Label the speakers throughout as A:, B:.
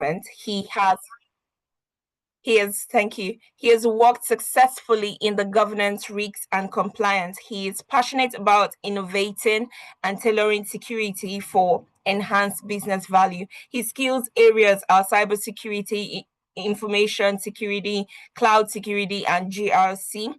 A: Thank you. He has worked successfully in the governance, risks, and compliance. He is passionate about innovating and tailoring security for enhanced business value. His skills areas are cybersecurity, information security, cloud security, and GRC.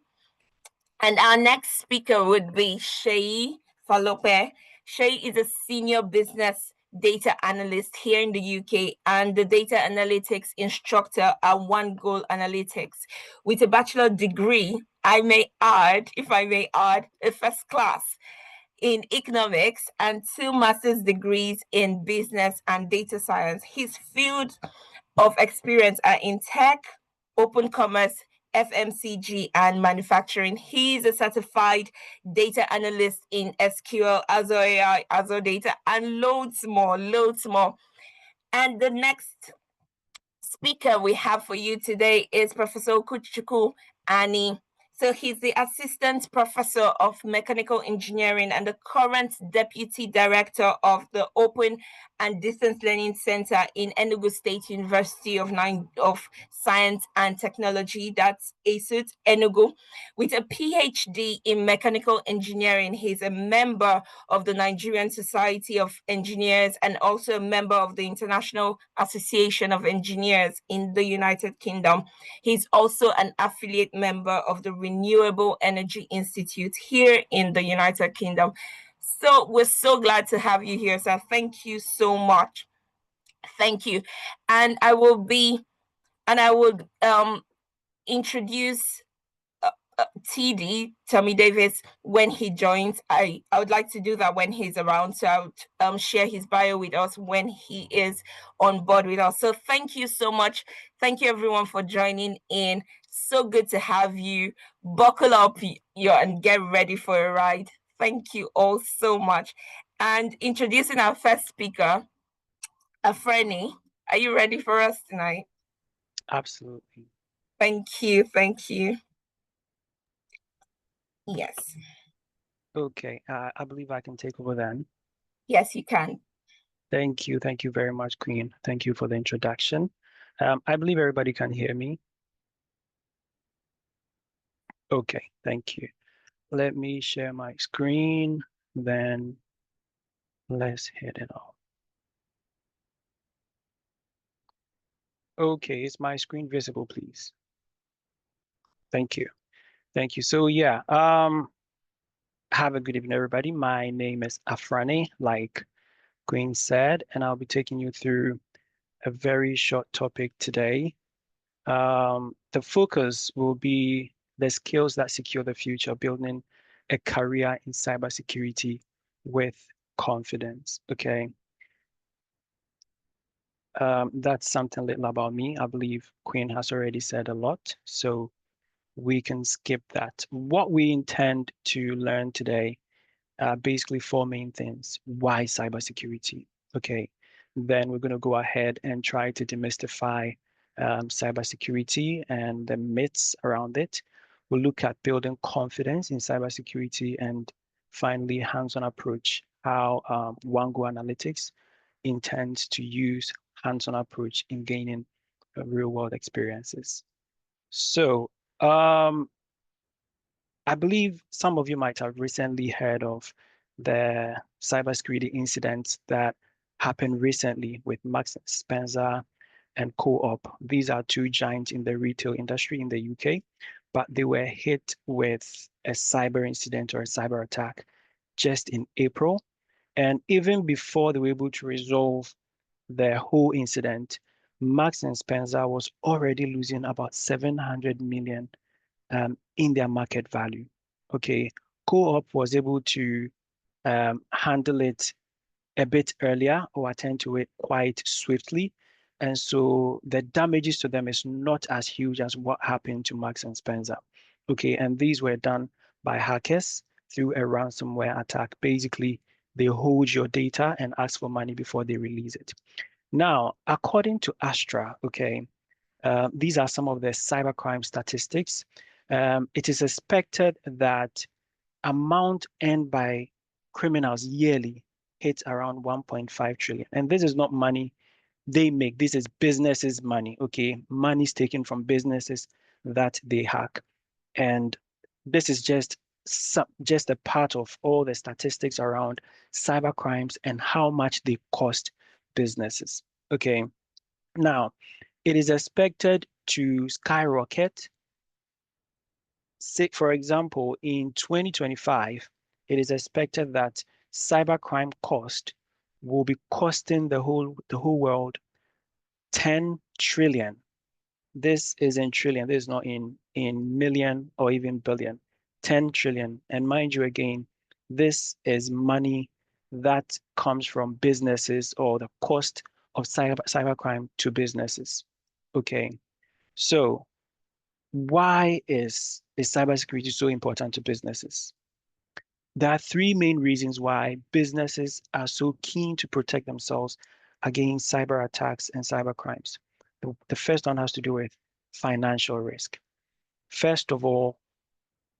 A: And our next speaker would be Shay Falope. Shay is a senior business data analyst here in the UK and the data analytics instructor at One Goal Analytics. With a bachelor degree, if I may add, a first class in economics and 2 master's degrees in business and data science. His field of experience are in tech, open commerce, FMCG, and manufacturing. He is a certified data analyst in SQL, Azure AI, Azure Data, and loads more, loads more. And the next speaker we have for you today is Professor Okuchukwu Ani. So he's the assistant professor of mechanical engineering and the current deputy director of the Open and Distance Learning Center in Enugu State University of Science and Technology, that's ASUT Enugu. With a PhD in mechanical engineering, he's a member of the Nigerian Society of Engineers and also a member of the International Association of Engineers in the United Kingdom. He's also an affiliate member of the Renewable Energy Institute here in the United Kingdom. So we're so glad to have you here, sir. Thank you so much. Thank you. And I would introduce TD, Tommy Davis, when he joins. I would like to do that when he's around. So I would share his bio with us when he is on board with us. So thank you so much. Thank you everyone for joining in. So good to have you. Buckle up and get ready for a ride. Thank you all so much. And introducing our first speaker, Afreni. Are you ready for us tonight?
B: Absolutely.
A: Thank you. Thank you. Yes.
B: Okay, I believe I can take over then.
A: Yes, you can.
B: Thank you. Thank you very much, Queen. Thank you for the introduction. I believe everybody can hear me. Okay, thank you. Let me share my screen, then let's hit it off. Okay, is my screen visible, please? Thank you. Thank you. So yeah, have a good evening, everybody. My name is Afrani, like Queen said, and I'll be taking you through a very short topic today. The focus will be the skills that secure the future, building a career in cybersecurity with confidence. Okay. That's something little about me. I believe Queen has already said a lot, so we can skip that. What we intend to learn today are basically 4 main things. Why cybersecurity? Okay. Then we're going to go ahead and try to demystify cybersecurity and the myths around it. We'll look at building confidence in cybersecurity, and finally, hands-on approach, how One Go Analytics intends to use hands-on approach in gaining real-world experiences. So I believe some of you might have recently heard of the cybersecurity incidents that happened recently with Marks and Spencer and Co-op. These are 2 giants in the retail industry in the UK, but they were hit with a cyber incident or a cyber attack just in April. And even before they were able to resolve the whole incident, Marks and Spencer was already losing about 700 million in their market value. Okay, Co-op was able to handle it a bit earlier or attend to it quite swiftly. And so the damages to them is not as huge as what happened to Marks and Spencer. Okay, and these were done by hackers through a ransomware attack. Basically, they hold your data and ask for money before they release it. Now, according to Astra, okay, these are some of the cybercrime statistics. It is expected that amount earned by criminals yearly hits around 1.5 trillion. And this is not money they make. This is businesses' money, okay? Money's taken from businesses that they hack. And this is just a part of all the statistics around cyber crimes and how much they cost businesses. Okay. Now, it is expected to skyrocket. Say, for example, in 2025, it is expected that cybercrime cost will be costing the whole world 10 trillion. This is in trillion. This is not in million or even billion. 10 trillion. And mind you, again, this is money that comes from businesses or the cost of cybercrime to businesses. Okay. So why is cybersecurity so important to businesses? There are three main reasons why businesses are so keen to protect themselves against cyber attacks and cyber crimes. The first one has to do with financial risk. First of all,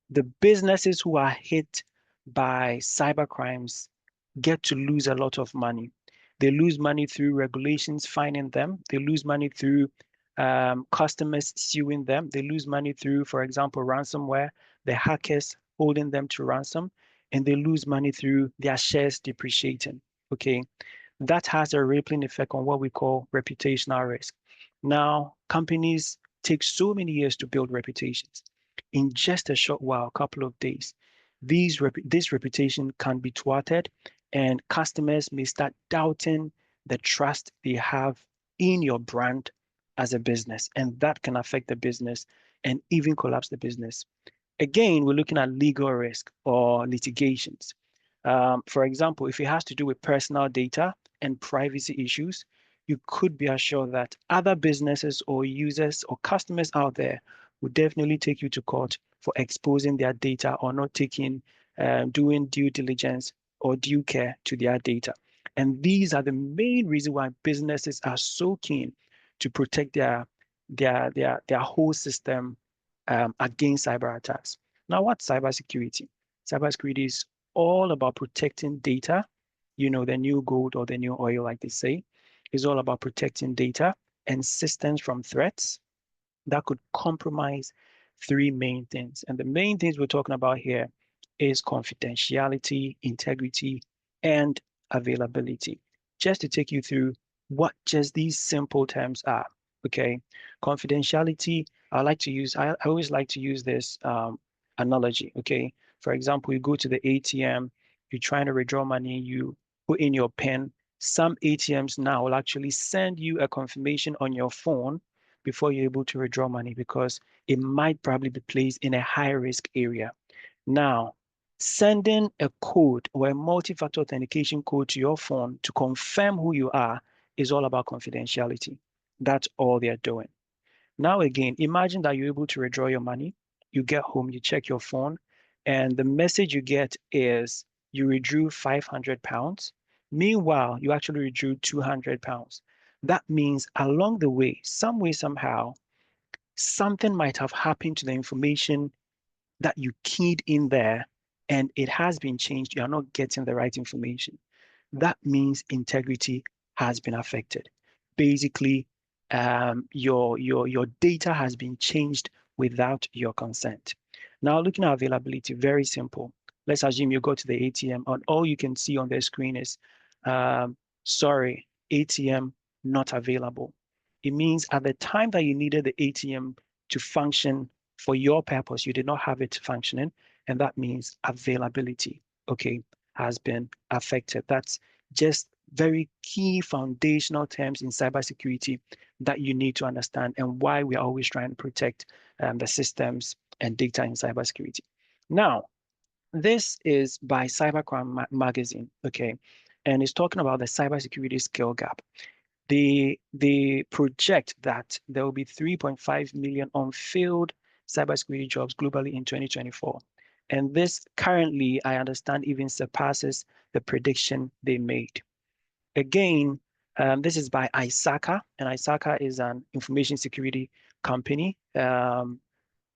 B: the businesses who are hit by cyber crimes get to lose a lot of money. They lose money through regulations fining them. They lose money through customers suing them. They lose money through, for example, ransomware, the hackers holding them to ransom, and they lose money through their shares depreciating. Okay, that has a rippling effect on what we call reputational risk. Now, companies take so many years to build reputations. In just a short while, a couple of days, this reputation can be thwarted, and customers may start doubting the trust they have in your brand as a business, and that can affect the business and even collapse the business. Again, we're looking at legal risk or litigations. For example, if it has to do with personal data and privacy issues, you could be assured that other businesses or users or customers out there will definitely take you to court for exposing their data or not doing due diligence or due care to their data. And these are the main reason why businesses are so keen to protect their whole system against cyber attacks. Now, what's cybersecurity? Cybersecurity is all about protecting data, the new gold or the new oil, like they say, is all about protecting data and systems from threats that could compromise three main things. And the main things we're talking about here is confidentiality, integrity, and availability. Just to take you through what just these simple terms are. Okay. Confidentiality, I always like to use this analogy. Okay. For example, you go to the ATM, you're trying to withdraw money, you put in your PIN. Some ATMs now will actually send you a confirmation on your phone before you're able to withdraw money because it might probably be placed in a high risk area. Now, sending a code or a multi-factor authentication code to your phone to confirm who you are is all about confidentiality. That's all they're doing. Now, again, imagine that you're able to withdraw your money. You get home, you check your phone, and the message you get is you withdrew 500 pounds. Meanwhile, you actually withdrew 200 pounds. That means along the way, some way, somehow, something might have happened to the information that you keyed in there and it has been changed. You are not getting the right information. That means integrity has been affected. Basically, your data has been changed without your consent. Now, looking at availability, very simple. Let's assume you go to the ATM and all you can see on the screen is, sorry, ATM not available. It means at the time that you needed the ATM to function for your purpose, you did not have it functioning, and that means availability, okay, has been affected. That's just very key foundational terms in cybersecurity that you need to understand and why we're always trying to protect the systems and data in cybersecurity. Now, this is by Cybercrime Magazine, okay, and it's talking about the cybersecurity skill gap. They project that there will be 3.5 million unfilled cybersecurity jobs globally in 2024. And this currently, I understand, even surpasses the prediction they made. Again, this is by ISACA, and ISACA is an information security company. They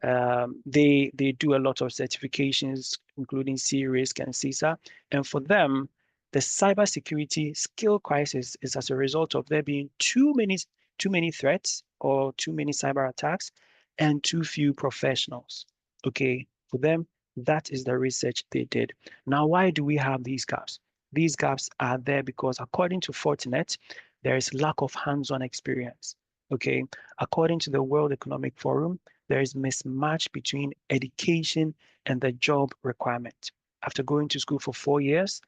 B: do a lot of certifications, including C-Risk and CISA. And for them, The cybersecurity skill crisis is as a result of there being too many threats or too many cyber attacks and too few professionals. Okay, for them, that is the research they did. Now, why do we have these gaps? These gaps are there because according to Fortinet, there is lack of hands-on experience. Okay, according to the World Economic Forum, there is mismatch between education and the job requirement. After going to school for 4 years,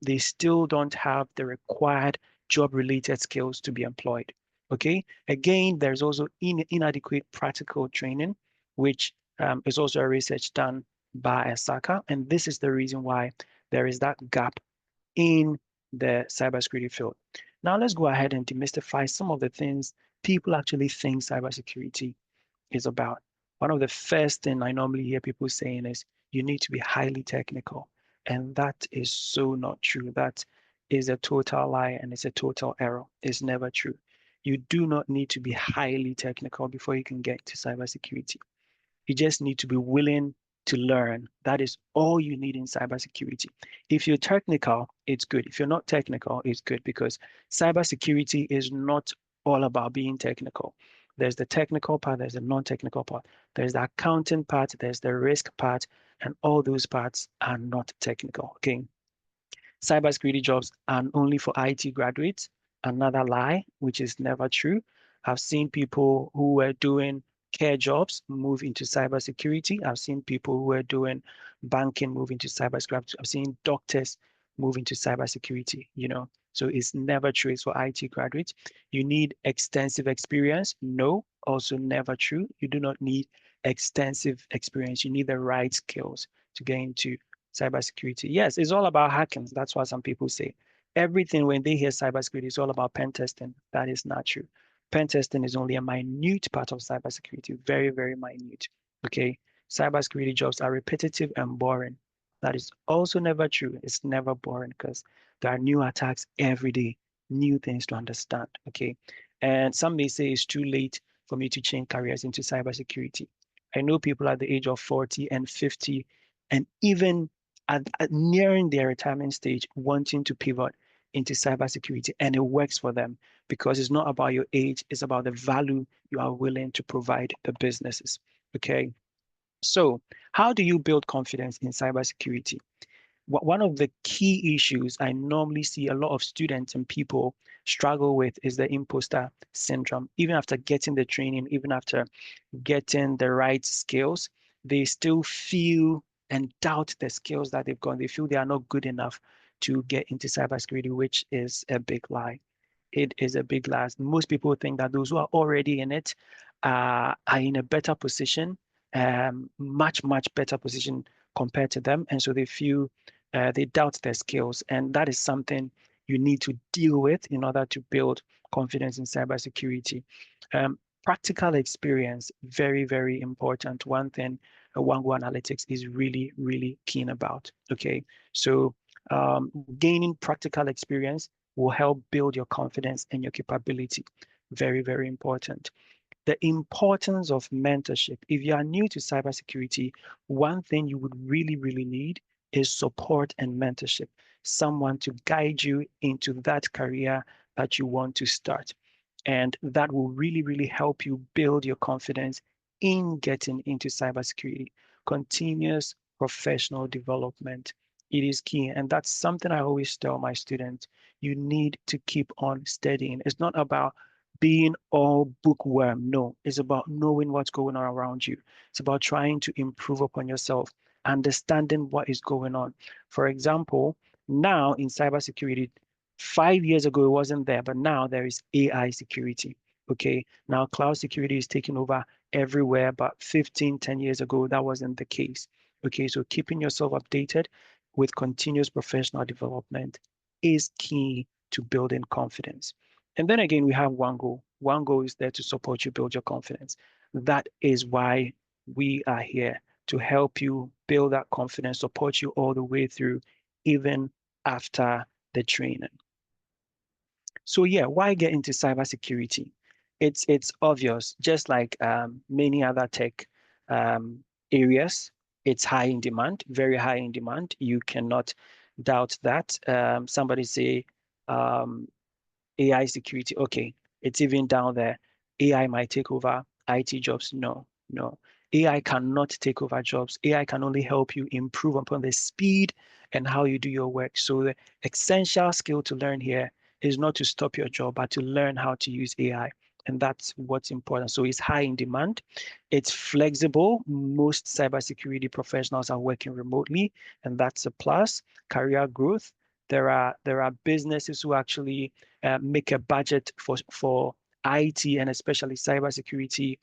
B: they still don't have the required job-related skills to be employed. Okay. Again, there's also inadequate practical training, which is also a research done by Asaka, and this is the reason why there is that gap in the cybersecurity field. Now, let's go ahead and demystify some of the things people actually think cybersecurity is about. One of the first thing I normally hear people saying is you need to be highly technical. And that is so not true. That is a total lie and it's a total error. It's never true. You do not need to be highly technical before you can get to cybersecurity. You just need to be willing to learn. That is all you need in cybersecurity. If you're technical, it's good. If you're not technical, it's good because cybersecurity is not all about being technical. There's the technical part, there's the non-technical part, there's the accounting part, there's the risk part, and all those parts are not technical. Okay. Cybersecurity jobs are only for IT graduates. Another lie, which is never true. I've seen people who were doing care jobs move into cybersecurity. I've seen people who were doing banking move into cybersecurity. I've seen doctors move into cybersecurity, So it's never true. It's for IT graduates. You need extensive experience. No, also never true. You do not need extensive experience. You need the right skills to get into cybersecurity. Yes, it's all about hacking. That's what some people say. Everything when they hear cybersecurity is all about pen testing. That is not true. Pen testing is only a minute part of cybersecurity, very, very minute. Okay. Cybersecurity jobs are repetitive and boring. That is also never true. It's never boring because there are new attacks every day, new things to understand. Okay. And some may say it's too late for me to change careers into cybersecurity. I know people at the age of 40 and 50 and even at nearing their retirement stage wanting to pivot into cybersecurity, and it works for them because it's not about your age, it's about the value you are willing to provide the businesses. Okay. So, how do you build confidence in cybersecurity? One of the key issues I normally see a lot of students and people struggle with is the imposter syndrome. Even after getting the training, even after getting the right skills, they still feel and doubt the skills that they've got. They feel they are not good enough to get into cybersecurity, which is a big lie. It is a big lie. Most people think that those who are already in it are in a better position, much, much better position compared to them. And so they feel they doubt their skills. And that is something you need to deal with in order to build confidence in cybersecurity. Practical experience, very, very important. One thing Wango Analytics is really, really keen about. Okay, so gaining practical experience will help build your confidence and your capability. Very, very important. The importance of mentorship. If you are new to cybersecurity, one thing you would really, really need is support and mentorship. Someone to guide you into that career that you want to start. And that will really, really help you build your confidence in getting into cybersecurity. Continuous professional development. It is key. And that's something I always tell my students. You need to keep on studying. It's not about being all bookworm. No, it's about knowing what's going on around you. It's about trying to improve upon yourself, understanding what is going on. For example, now in cybersecurity, 5 years ago, it wasn't there, but now there is AI security. Okay. Now cloud security is taking over everywhere, but 15, 10 years ago, that wasn't the case. Okay. So keeping yourself updated with continuous professional development is key to building confidence. And then again, we have Wango. Wango is there to support you build your confidence. That is why we are here to help you build that confidence, support you all the way through, even after the training. So yeah, why get into cybersecurity? It's obvious, just like many other tech um, areas, it's high in demand, very high in demand. You cannot doubt that. Somebody say AI security. Okay, it's even down there. AI might take over IT jobs. No, no. AI cannot take over jobs. AI can only help you improve upon the speed and how you do your work. So the essential skill to learn here is not to stop your job, but to learn how to use AI. And that's what's important. So it's high in demand. It's flexible. Most cybersecurity professionals are working remotely, and that's a plus. Career growth. There are businesses who actually make a budget for IT and especially cybersecurity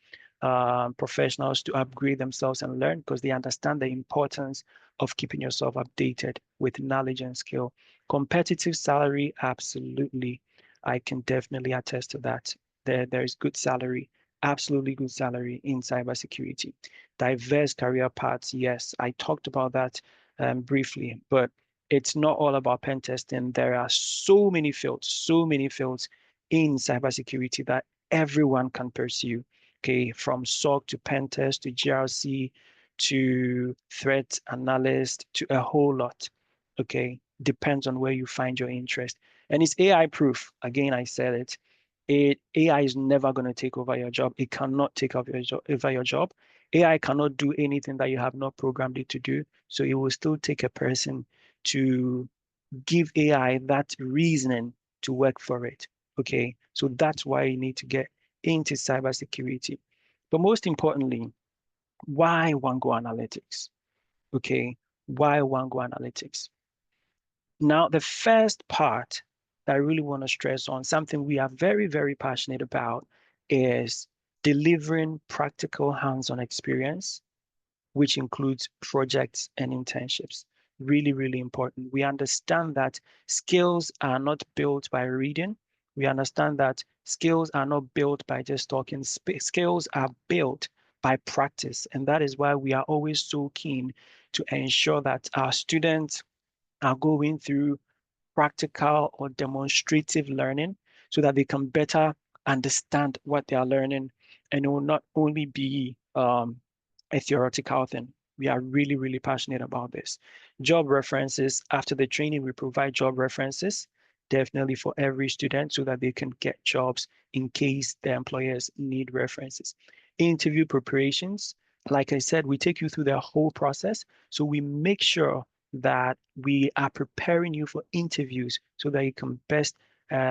B: professionals to upgrade themselves and learn because they understand the importance of keeping yourself updated with knowledge and skill. Competitive salary, absolutely. I can definitely attest to that. There is good salary, absolutely good salary in cybersecurity. Diverse career paths, yes, I talked about that briefly, but it's not all about pen testing. There are so many fields in cybersecurity that everyone can pursue. Okay, from SOC to pen test to GRC to threat analyst to a whole lot. Okay, depends on where you find your interest. And it's AI proof. Again, I said it. AI is never going to take over your job. It cannot take over your job. AI cannot do anything that you have not programmed it to do. So it will still take a person to give AI that reasoning to work for it. Okay, so that's why you need to get into cybersecurity. But most importantly, why Wango Analytics? Okay, why Wango Analytics? Now, the first part that I really want to stress on, something we are very, very passionate about, is delivering practical hands-on experience, which includes projects and internships. Really, really important. We understand that skills are not built by reading. We understand that skills are not built by just talking. Skills are built by practice. And that is why we are always so keen to ensure that our students are going through practical or demonstrative learning so that they can better understand what they are learning and it will not only be a theoretical thing. We are really, really passionate about this. Job references. After the training, we provide job references definitely for every student so that they can get jobs in case the employers need references. Interview preparations. Like I said, we take you through the whole process. So we make sure that we are preparing you for interviews so that you can best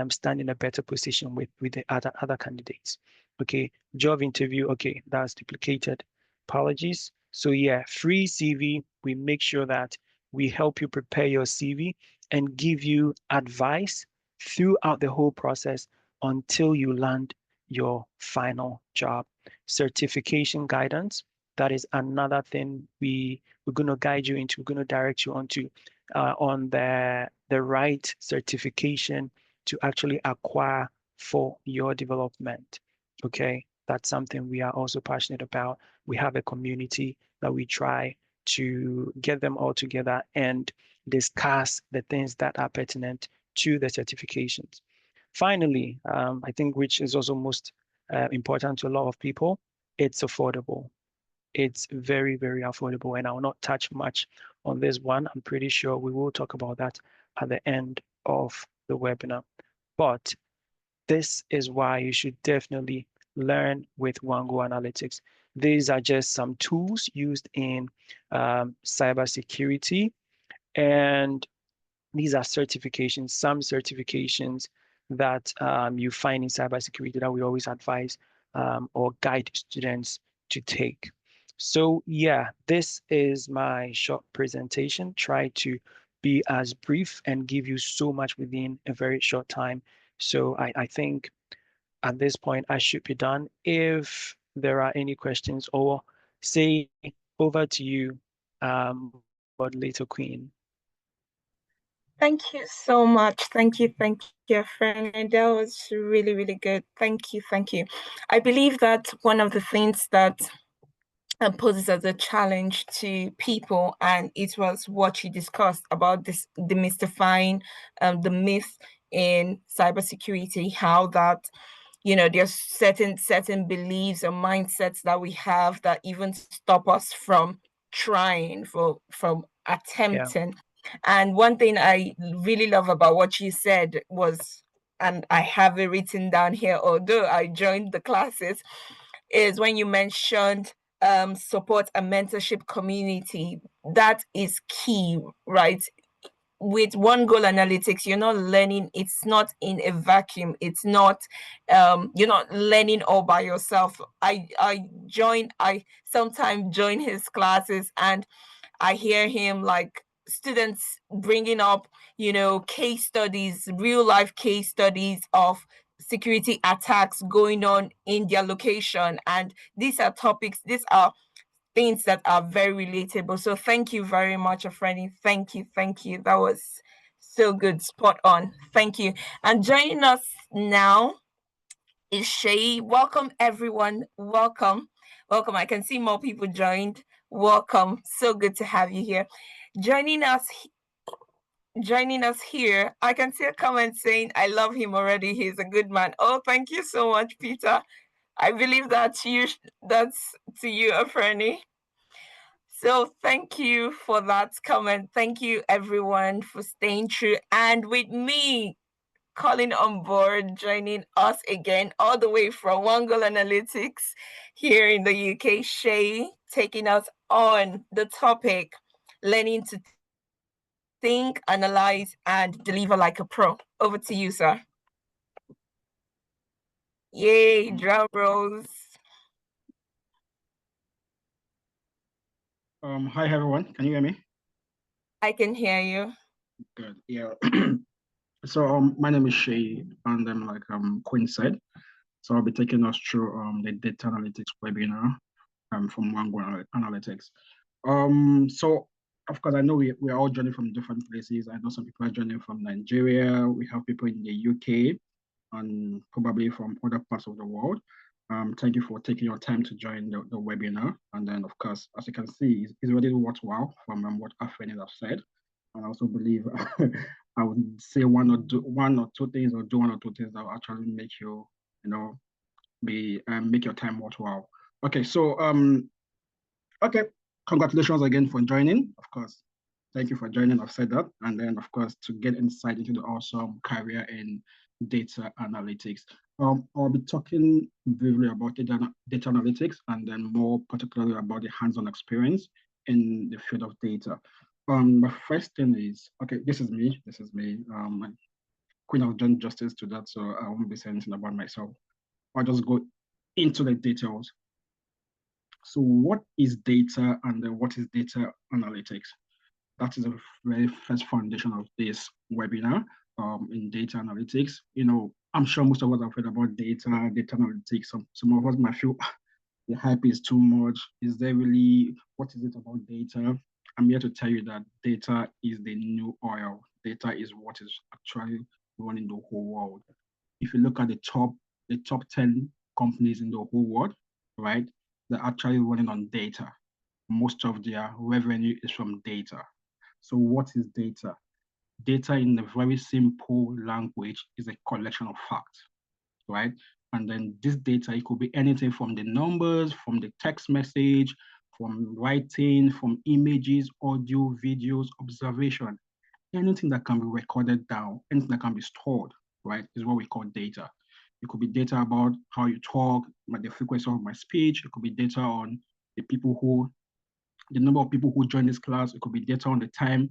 B: stand in a better position with the other candidates. Okay, job interview. Okay, that's duplicated. Apologies. So yeah, free CV. We make sure that we help you prepare your CV and give you advice throughout the whole process until you land your final job. Certification guidance. That is another thing we're going to guide you into. We're going to direct you onto on the right certification to actually acquire for your development. Okay, that's something we are also passionate about. We have a community that we try to get them all together and discuss the things that are pertinent to the certifications. Finally, I think which is also most important to a lot of people, it's affordable. It's very, very affordable, and I will not touch much on this one. I'm pretty sure we will talk about that at the end of the webinar. But this is why you should definitely learn with Wango Analytics. These are just some tools used in cybersecurity, and these are certifications, some certifications that you find in cybersecurity that we always advise or guide students to take. So yeah, this is my short presentation. Try to be as brief and give you so much within a very short time. So I think at this point I should be done. If there are any questions or say over to you, moderator Queen.
A: Thank you so much. Thank you, friend. That was really, really good. Thank you, thank you. I believe that one of the things that poses as a challenge to people, and it was what you discussed about this demystifying the myth in cybersecurity, how that there's certain beliefs and mindsets that we have that even stop us from trying from
B: Yeah.
A: attempting And one thing I really love about what you said was, and I have it written down here, although I joined the classes, is when you mentioned support and mentorship community. That is key, right? With one goal analytics, you're not learning, it's not in a vacuum, it's not you're not learning all by yourself. I sometimes join his classes and I hear him like students bringing up, case studies, real life case studies of security attacks going on in their location. And these are topics, these are things that are very relatable. So thank you very much, Afreni. Thank you. Thank you. That was so good. Spot on. Thank you. And joining us now is Shay. Welcome, everyone. Welcome. Welcome. I can see more people joined. Welcome. So good to have you here. Joining us joining us here. I can see a comment saying, I love him already. He's a good man. Oh, thank you so much, Peter. I believe that's you. That's to you, Afreni. So thank you for that comment. Thank you everyone for staying true and with me calling on board, joining us again all the way from One Goal Analytics here in the UK. Shay taking us on the topic, learning to think, analyze, and deliver like a pro. Over to you, sir. Yay, drum rolls.
C: Hi everyone, can you hear me?
A: I can hear you.
C: Good. Yeah. So my name is Shay, and I'm like Quinn said. So I'll be taking us through the data analytics webinar from One Analytics. So of course I know we're all joining from different places. I know some people are joining from Nigeria. We have people in the UK and probably from other parts of the world. Thank you for taking your time to join the webinar. And then, of course, as you can see, it's already worthwhile from what Afreni have said. And I also believe I would say one or two things or do one or two things that will actually make you, make your time worthwhile. Okay, so okay, congratulations again for joining. Of course, thank you for joining. I've said that, and then of course to get insight into the awesome career in data analytics. I'll be talking briefly about data analytics, and then more particularly about the hands-on experience in the field of data. My first thing is, okay, this is me. This is me. I couldn't have done justice to that, so I won't be saying anything about myself. I'll just go into the details. So what is data and what is data analytics? That is the very first foundation of this webinar in data analytics. I'm sure most of us have heard about data analytics. Some of us might feel the hype is too much. Is there really, what is it about data? I'm here to tell you that data is the new oil. Data is what is actually running the whole world. If you look at the top 10 companies in the whole world, right, they're actually running on data. Most of their revenue is from data. So what is data? Data in a very simple language is a collection of facts, right? And then this data, it could be anything from the numbers, from the text message, from writing, from images, audio, videos, observation, anything that can be recorded down, anything that can be stored, right, is what we call data. It could be data about how you talk, the frequency of my speech. It could be data on the number of people who join this class. It could be data on the time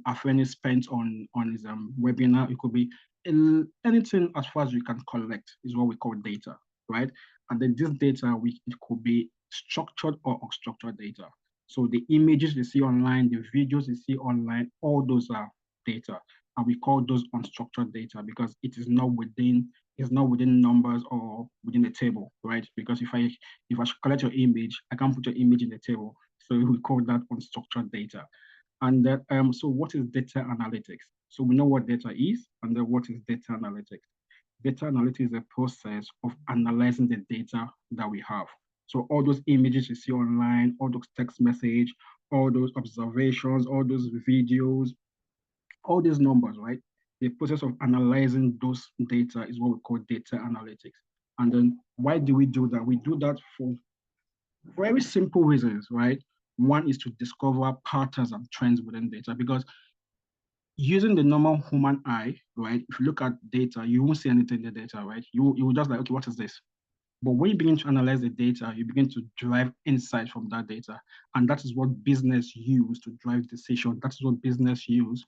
C: Afreni spent on his webinar. It could be anything as far as we can collect is what we call data, right? And then this data, it could be structured or unstructured data. So the images you see online, the videos you see online, all those are data. And we call those unstructured data because it's not within numbers or within the table, right? Because if I collect your image, I can't put your image in the table. So we call that unstructured data. And so what is data analytics? So we know what data is, and then what is data analytics? Data analytics is a process of analyzing the data that we have. So all those images you see online, all those text message, all those observations, all those videos, all these numbers, right? The process of analyzing those data is what we call data analytics. And then why do we do that? We do that for very simple reasons, right? One is to discover patterns and trends within data because using the normal human eye, right? If you look at data, you won't see anything in the data, right? You will just like, okay, what is this? But when you begin to analyze the data, you begin to derive insight from that data. And that is what business use to drive decision. That is what business use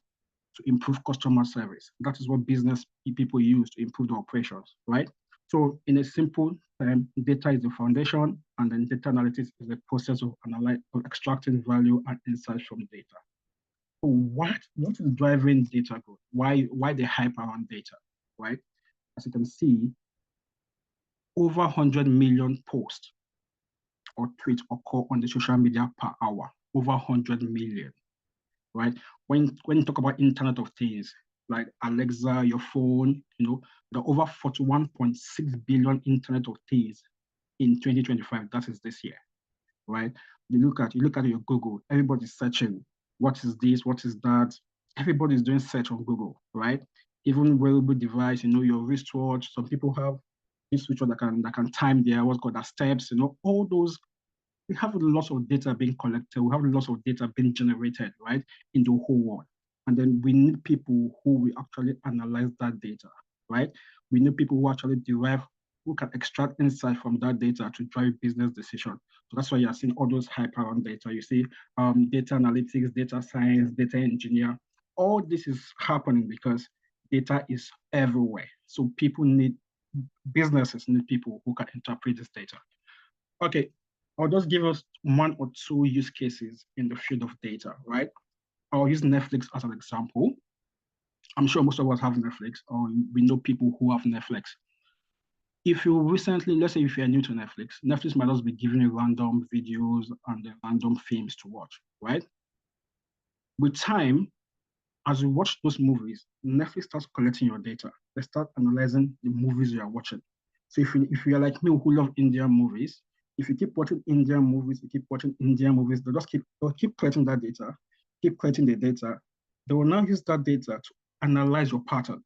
C: to improve customer service. That is what business people use to improve the operations, right? So in a simple term, data is the foundation, and then data analytics is the process of extracting value and insights from data. So what is driving data growth? Why the hype around data, right? As you can see, over 100 million posts or tweets occur on the social media per hour. Over 100 million, right? When you talk about Internet of Things, like Alexa, your phone, the over 41.6 billion Internet of Things in 2025. That is this year, right? You look at your Google. Everybody's searching. What is this? What is that? Everybody's doing search on Google, right? Even wearable device, your wristwatch. Some people have this wristwatch that can time their what's called their steps. All those. We have lots of data being collected. We have lots of data being generated, right, in the whole world. And then we need people who will actually analyze that data, right? We need people who actually who can extract insight from that data to drive business decisions. So that's why you're seeing all those hype around data. You see data analytics, data science, data engineer. All this is happening because data is everywhere. So businesses need people who can interpret this data. Okay, I'll just give us one or two use cases in the field of data, right? I'll use Netflix as an example. I'm sure most of us have Netflix, or we know people who have Netflix. If you recently, let's say if you're new to Netflix might just be giving you random videos and random films to watch, right? With time, as you watch those movies, Netflix starts collecting your data. They start analyzing the movies you are watching. So if you're like me who love Indian movies, if you keep watching Indian movies, they'll keep collecting that data, keep collecting the data. They will now use that data to analyze your pattern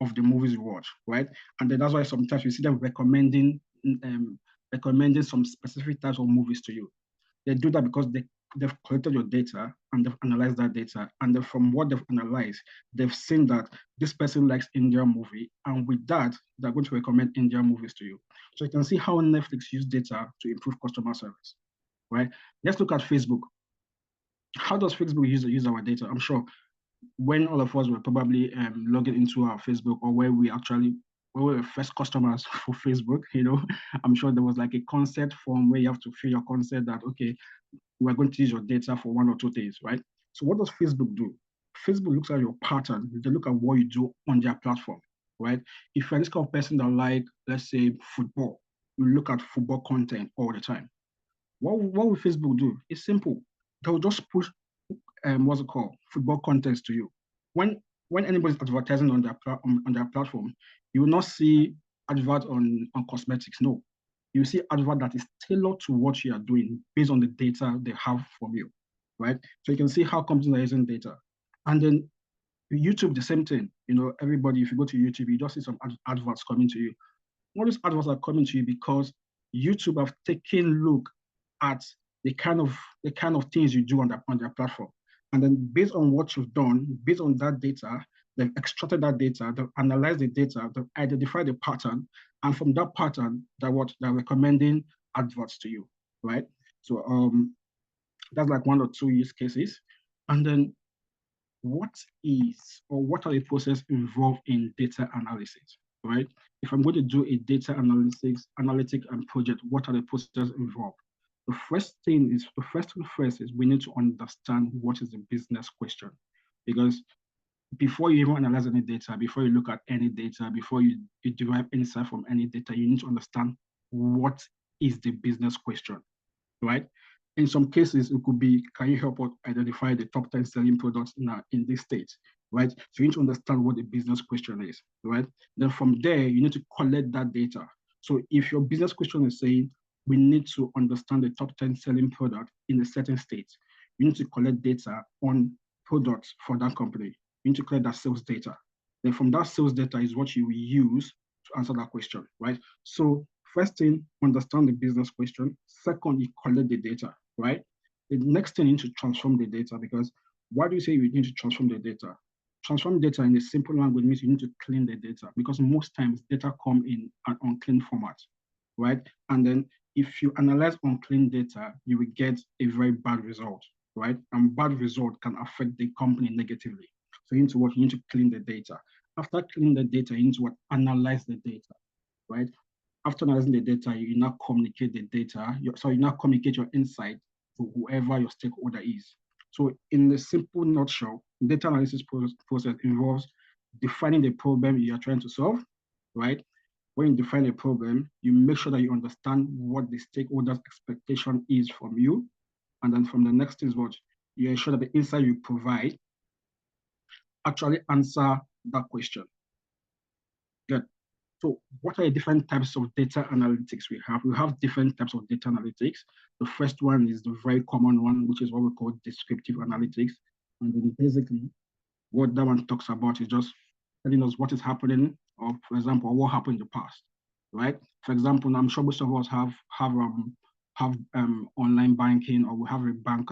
C: of the movies you watch, right? And then that's why sometimes you see them recommending some specific types of movies to you. They do that because they've collected your data and they've analyzed that data. And then from what they've analyzed, they've seen that this person likes Indian movie. And with that, they're going to recommend Indian movies to you. So you can see how Netflix use data to improve customer service, right? Let's look at Facebook. How does Facebook use our data? I'm sure when all of us were probably logging into our Facebook, or where we were first customers for Facebook, I'm sure there was like a consent form where you have to fill your consent that, okay, we're going to use your data for one or two things, right? So what does Facebook do? Facebook looks at your pattern. They look at what you do on their platform, right? If you're this kind of person that like, let's say, football, you look at football content all the time. What will Facebook do? It's simple. They'll just push what's it called, football contests to you. When anybody's advertising on their platform, you will not see advert on cosmetics. No, you see advert that is tailored to what you are doing based on the data they have from you, right? So you can see how companies are using data. And then YouTube, the same thing. Everybody, if you go to YouTube, you just see some adverts coming to you. All these adverts are coming to you because YouTube have taken a look at the kind of things you do on their platform. And then based on what you've done, based on that data, they've extracted that data, they've analyzed the data, they've identified the pattern, and from that pattern, they're recommending adverts to you, right? So that's like one or two use cases. And then what are the processes involved in data analysis, right? If I'm going to do a data analytic and project, what are the processes involved? The first thing is we need to understand what is the business question. Because before you even analyze any data, before you look at any data, before you derive insight from any data, you need to understand what is the business question, right? In some cases, it could be, can you help us identify the top 10 selling products in this state, right? So you need to understand what the business question is, right? Then from there, you need to collect that data. So if your business question is saying, we need to understand the top 10 selling product in a certain state, you need to collect data on products for that company. You need to collect that sales data. Then from that sales data is what you will use to answer that question, right? So first thing, understand the business question. Second, you collect the data, right? The next thing, you need to transform the data, because why do you say you need to transform the data? transform data in a simple language means you need to clean the data, because most times data come in an unclean format, right? And then if you analyze unclean data, you will get a very bad result, right? And bad result can affect the company negatively. So you need to what? You need to clean the data. After cleaning the data, you need to what? Analyze the data, right? After analyzing the data, you now communicate the data. You now communicate your insight to whoever your stakeholder is. So in a simple nutshell, data analysis process involves defining the problem you are trying to solve, right? When you define a problem, you make sure that you understand what the stakeholder's expectation is from you. And then from the next is what you ensure that the insight you provide actually answer that question. Good. So what are the different types of data analytics we have? We have different types of data analytics. The first one is the very common one, which is what we call descriptive analytics. And then basically what that one talks about is just telling us what is happening, or for example, what happened in the past, right? For example, I'm sure most of us have online banking, or we have a bank,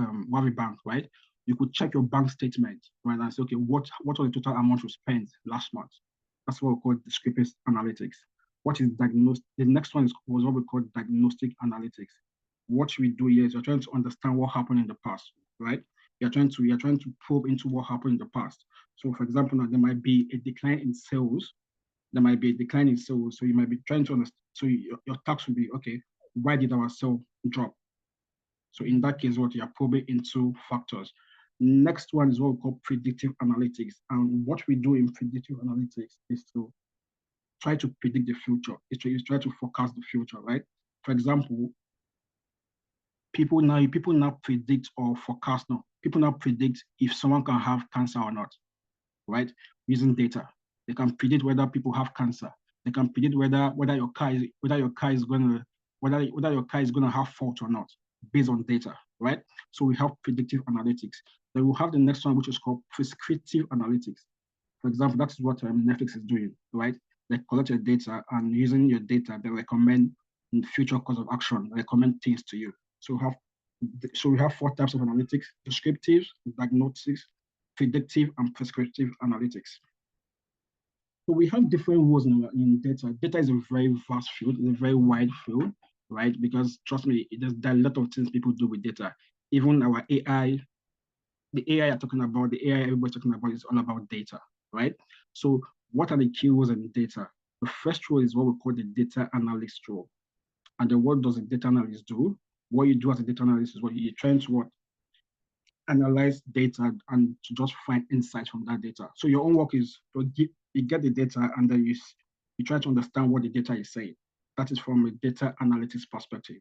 C: right? You could check your bank statement, right, and say, okay, what was the total amount you spent last month? That's what we call descriptive analytics. What is diagnostic? The next one was what we call diagnostic analytics. What we do here is you're trying to understand what happened in the past, right? You're trying to probe into what happened in the past. So, for example, now there might be a decline in sales. There might be a decline in sales. So you might be trying to understand. So your task will be, okay, why did our sale drop? So in that case, what you're probing into factors. Next one is what we call predictive analytics. And what we do in predictive analytics is to try to predict the future. Is try to forecast the future, right? For example, people now predict or forecast now. People now predict if someone can have cancer or not, right? Using data. They can predict whether people have cancer. They can predict whether your car is gonna have fault or not, based on data, right? So we have predictive analytics. Then we'll have the next one, which is called prescriptive analytics. For example, that's what Netflix is doing, right? They collect your data, and using your data, they recommend future course of action, recommend things to you. So we have 4 types of analytics: descriptive, diagnostics, predictive, and prescriptive analytics. So we have different roles in data. Data is a very vast field, it's a very wide field, right? Because trust me, there are a lot of things people do with data. Even our AI, the AI you're talking about, the AI everybody's talking about is all about data, right? So what are the key roles in data? The first role is what we call the data analyst role. And then what does a data analyst do? What you do as a data analyst is what you're trying to analyze data and to just find insights from that data. So your own work is you get the data, and then you try to understand what the data is saying. That is from a data analytics perspective.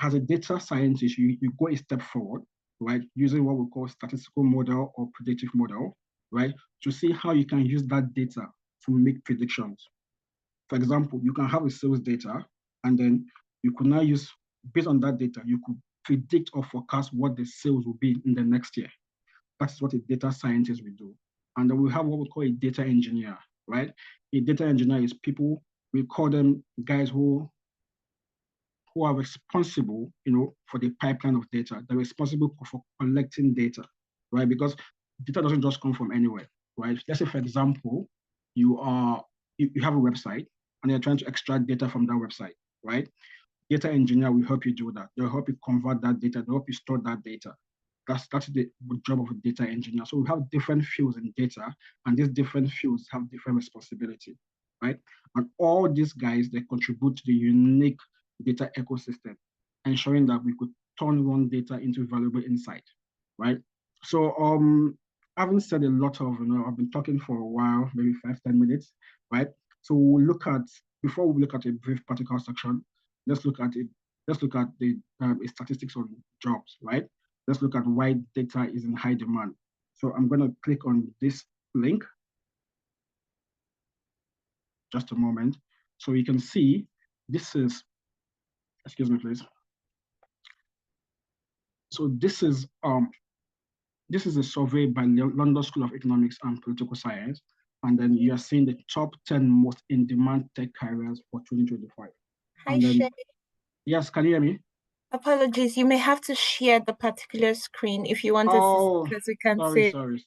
C: As a data scientist, you go a step forward, right, using what we call statistical model or predictive model, right, to see how you can use that data to make predictions. For example, you can have a sales data, and then you could now use, based on that data, you could predict or forecast what the sales will be in the next year. That's what a data scientist will do. And then we have what we call a data engineer, right? A data engineer is people, we call them guys who are responsible, for the pipeline of data. They're responsible for collecting data, right? Because data doesn't just come from anywhere, right? Let's say, for example, you have a website and you're trying to extract data from that website, right? Data engineer will help you do that. They'll help you convert that data. They'll help you store that data. That's the job of a data engineer. So we have different fields in data, and these different fields have different responsibility, right? And all these guys, they contribute to the unique data ecosystem, ensuring that we could turn raw data into valuable insight, right? So having said a lot of, I've been talking for a while, maybe 5-10 minutes, right? So before we look at a brief practical section, let's look at the statistics on jobs, right? Let's look at why data is in high demand. So I'm going to click on this link. Just a moment. So you can see this is, excuse me, please. So this is a survey by London School of Economics and Political Science. And then you are seeing the top 10 most in-demand tech careers for 2025.
A: Hi, Shay.
C: Yes, can you hear me?
A: Apologies, you may have to share the particular screen if you want us to, because we can see.
C: Sorry.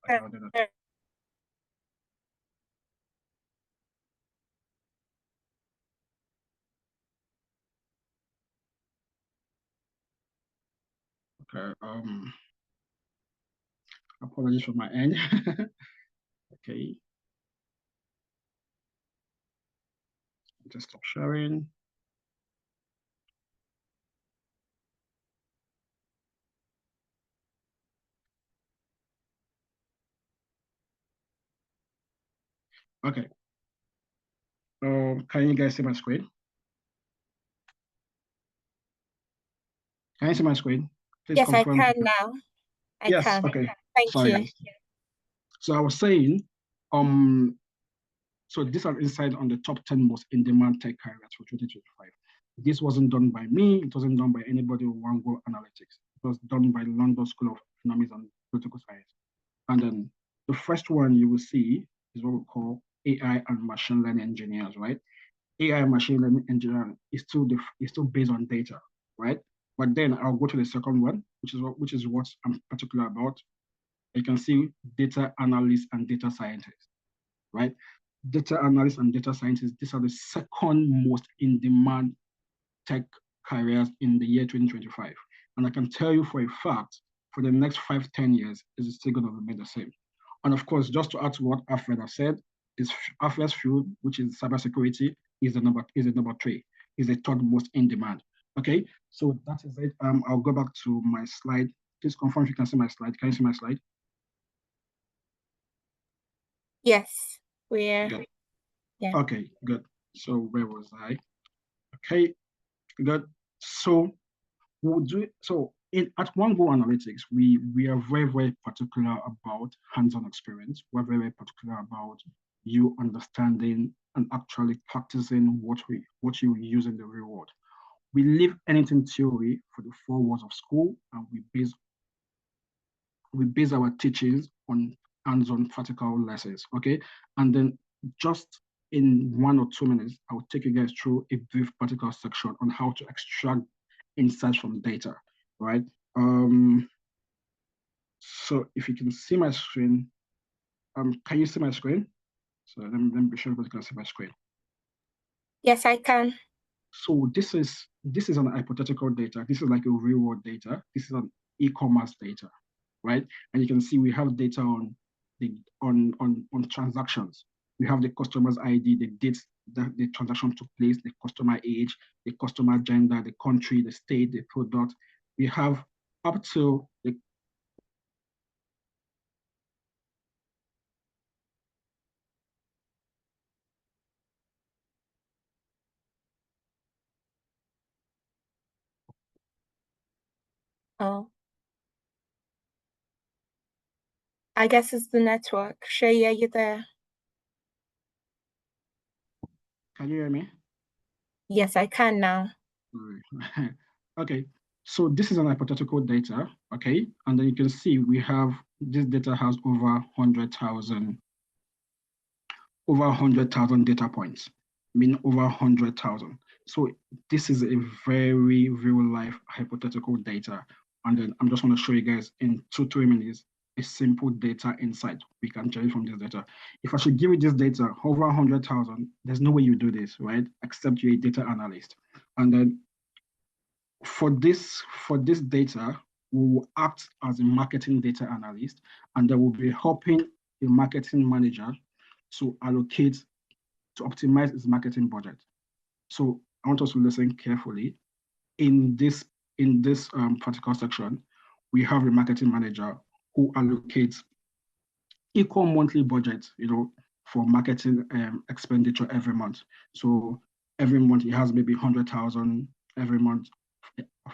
C: Okay, I'll do that. Okay, apologies for my end. Okay, just stop sharing. Okay. Can you guys see my screen? Can you see my screen? Please
A: Yes, I
C: confirm.
A: can now. I
C: Yes,
A: can.
C: okay.
A: Thank
C: Sorry,
A: you.
C: guys. So I was saying, so this are insight on the top 10 most in-demand tech careers for 2025. This wasn't done by me. It wasn't done by anybody who want go analytics. It was done by London School of Economics and Political Science. And then the first one you will see is what we call AI and machine learning engineers, right? AI and machine learning engineering is still based on data, right? But then I'll go to the second one, which is what I'm particular about. You can see data analysts and data scientists, right? Data analysts and data scientists, these are the second most in-demand tech careers in the year 2025. And I can tell you for a fact, for the next 5-10 years, it's still going to remain the same. And of course, just to add to what Alfred has said, is Alfred's field, which is cybersecurity, is the number three, is the third most in demand. Okay, so that is it. I'll go back to my slide. Please confirm if you can see my slide. Can you see my slide?
A: Yes, we're
C: Good.
A: yeah.
C: Okay, good. So where was I? Okay, good. So we'll do it. So at One Go Analytics, we are very particular about hands-on experience. We're very particular about you understanding and actually practicing what you use in the real world. We leave anything theory for the 4 walls of school, and we base our teachings on hands-on practical lessons. Okay, and then just in 1 or 2 minutes, I will take you guys through a brief practical section on how to extract insights from data, right? So if you can see my screen, can you see my screen? So let me be sure everybody can see my screen.
A: Yes, I can.
C: So this is an hypothetical data. This is like a real world data. This is an e-commerce data, right? And you can see we have data on the on transactions. We have the customer's ID, the dates that the transaction took place, the customer age, the customer gender, the country, the state, the product. We have up to the
A: Oh, I guess it's the network. Shaya, you there?
C: can you hear me?
A: Yes, I can now.
C: Okay, so this is an hypothetical data, okay? And then you can see we have, this data has over 100,000 data points, meaning over 100,000. So this is a very real life hypothetical data. And then I'm just want to show you guys in 2-3 minutes a simple data insight we can generate from this data. If I should give you this data over 100,000, there's no way you do this, right? Except you're a data analyst. And then for this data, we will act as a marketing data analyst, and they will be helping a marketing manager to optimize his marketing budget. So I want us to listen carefully. In this particular section, we have a marketing manager who allocates equal monthly budget, for marketing expenditure every month. So every month he has maybe 100,000 every month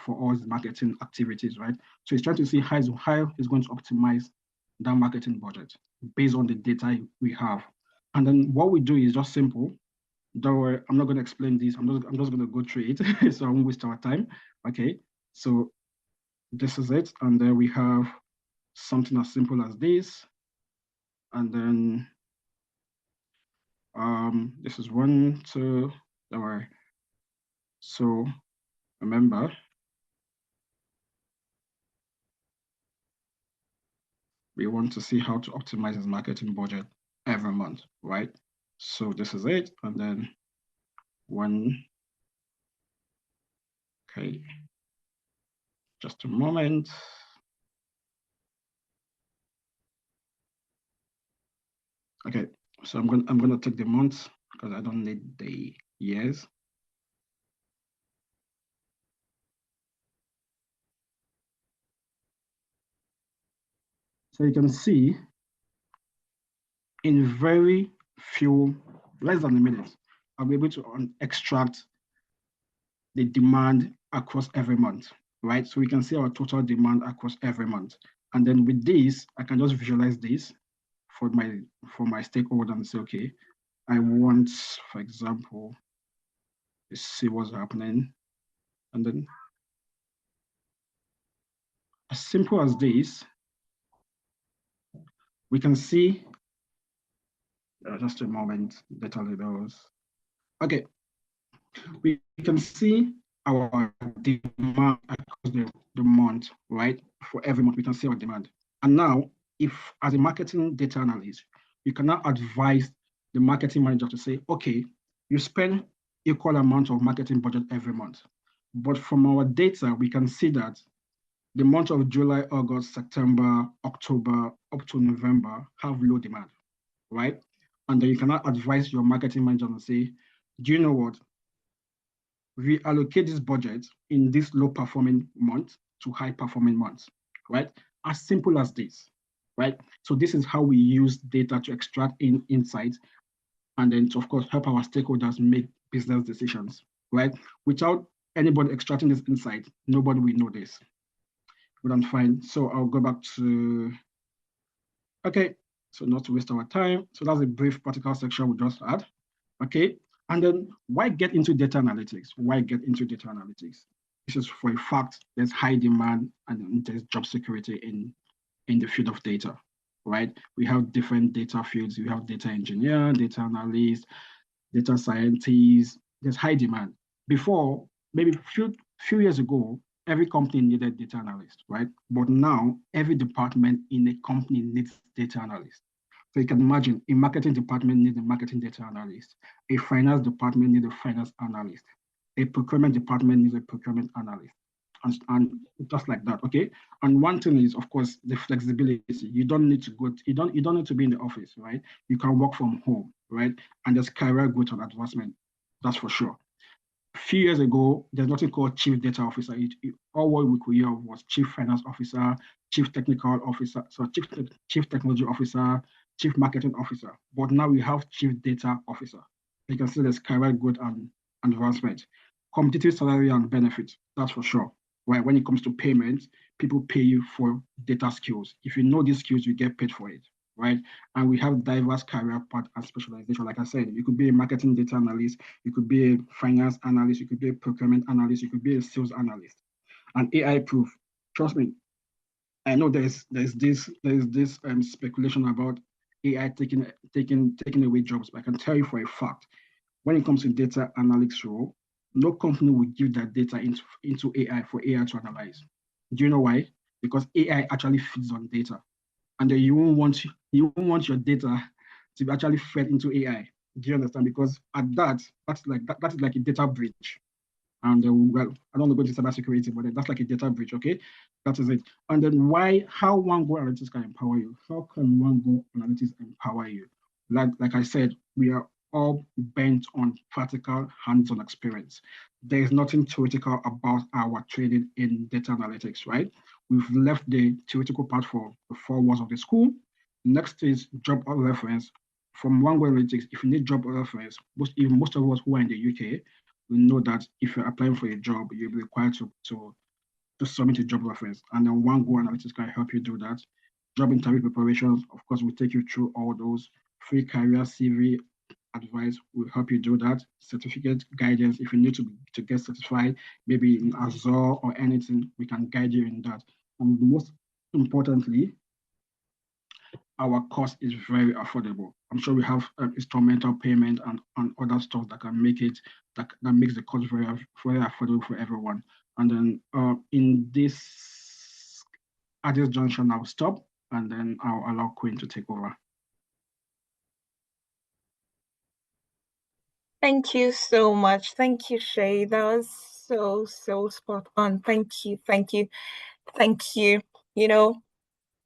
C: for all his marketing activities, right? So he's trying to see how he's going to optimize that marketing budget based on the data we have. And then what we do is just simple. Don't worry, I'm not going to explain this. I'm just going to go through it so I won't waste our time. Okay, so this is it. And then we have something as simple as this. And then this is 1, 2, don't worry. So remember, we want to see how to optimize his marketing budget every month, right? So this is it. And then okay, just a moment. Okay, so I'm gonna take the months because I don't need the years. So you can see in very few, less than a minute, I'll be able to extract the demand across every month, right? So we can see our total demand across every month. And then with this, I can just visualize this for my stakeholder and say, okay, I want, for example, to see what's happening. And then as simple as this, we can see, just a moment, data labels. Okay, we can see our demand across the month, right? For every month, we can see our demand. And now, if as a marketing data analyst, you can now advise the marketing manager to say, okay, you spend equal amount of marketing budget every month. But from our data, we can see that the month of July, August, September, October, up to November have low demand, right? And then you cannot advise your marketing manager and say, do you know what? We allocate this budget in this low performing month to high performing months, right? As simple as this, right? So this is how we use data to extract insights and then to, of course, help our stakeholders make business decisions, right? Without anybody extracting this insight, nobody will know this. But I'm fine. So I'll go back to, okay, so not to waste our time. So that's a brief practical section we just had. Okay, and then why get into data analytics? Why get into data analytics? This is for a fact there's high demand and there's job security in the field of data, right? We have different data fields. We have data engineer, data analyst, data scientist. There's high demand. Before, maybe few years ago, every company needed data analyst, right? But now every department in a company needs data analyst. So you can imagine a marketing department needs a marketing data analyst, a finance department needs a finance analyst, a procurement department needs a procurement analyst, and just like that. Okay. And one thing is, of course, the flexibility. You don't need to go. You don't need to be in the office, right? You can work from home, right? And there's career growth and advancement. That's for sure. A few years ago, there's nothing called chief data officer. All what we could hear of was chief finance officer, chief technical officer, so chief technology officer, chief marketing officer. But now we have chief data officer. You can see there's career growth and advancement. Competitive salary and benefits, that's for sure. Right? When it comes to payments, people pay you for data skills. If you know these skills, you get paid for it, right? And we have diverse career path and specialization. Like I said, you could be a marketing data analyst, you could be a finance analyst, you could be a procurement analyst, you could be a sales analyst. And AI proof, trust me, I know there's this speculation about AI taking away jobs, but I can tell you for a fact, when it comes to data analytics role, no company will give that data into AI for AI to analyze. Do you know why? Because AI actually feeds on data, and then you won't want your data to be actually fed into AI. Do you understand? Because at that is like a data breach. And well, I don't want to go into cybersecurity, but that's like a data breach. Okay, that is it. And then how One Go Analytics can empower you? How can One Go Analytics empower you? Like I said, we are all bent on practical hands-on experience. There is nothing theoretical about our training in data analytics, right? We've left the theoretical part for the 4 walls of the school. Next is job reference. From One Go Analytics, if you need job reference, most of us who are in the UK, we know that if you're applying for a job, you'll be required to submit a job reference. And then One Go Analytics can help you do that. Job interview preparations, of course, will take you through all those. Free career CV advice will help you do that. Certificate guidance, if you need to get certified, maybe in Azure or anything, we can guide you in that. And most importantly, our cost is very affordable. I'm sure we have instrumental payment and other stuff that can make it that makes the cost very affordable for everyone. And then in this at this junction, I'll stop. and then I'll allow Queen to take over.
A: Thank you so much. Thank you, Shay. That was so spot on. Thank you. Thank you. Thank you. You know,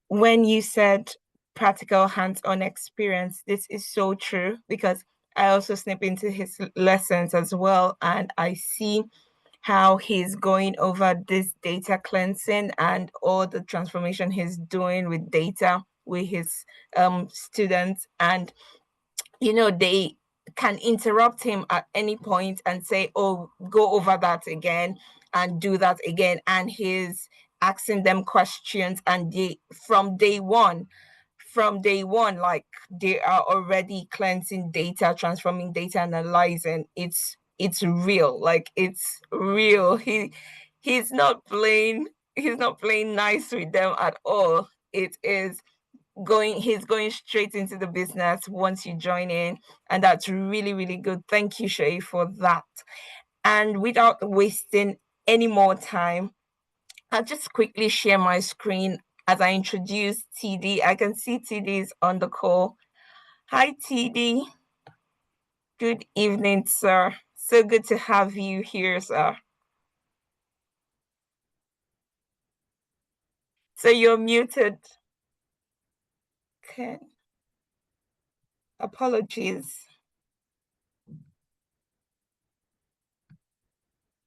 A: when you said practical hands-on experience, this is so true because I also snip into his lessons as well, and I see how he's going over this data cleansing and all the transformation he's doing with data with his students. And they can interrupt him at any point and say, oh, go over that again and do that again. And he's asking them questions. And from day one, like they are already cleansing data, transforming data, analyzing. It's real. Like it's real. He's not playing nice with them at all. It is he's going straight into the business once you join in, and that's really, really good. Thank you, Shay, for that. And without wasting any more time, I'll just quickly share my screen as I introduce TD. I can see TD is on the call. Hi, TD. Good evening, sir. So good to have you here, sir. So you're muted. Okay. Apologies.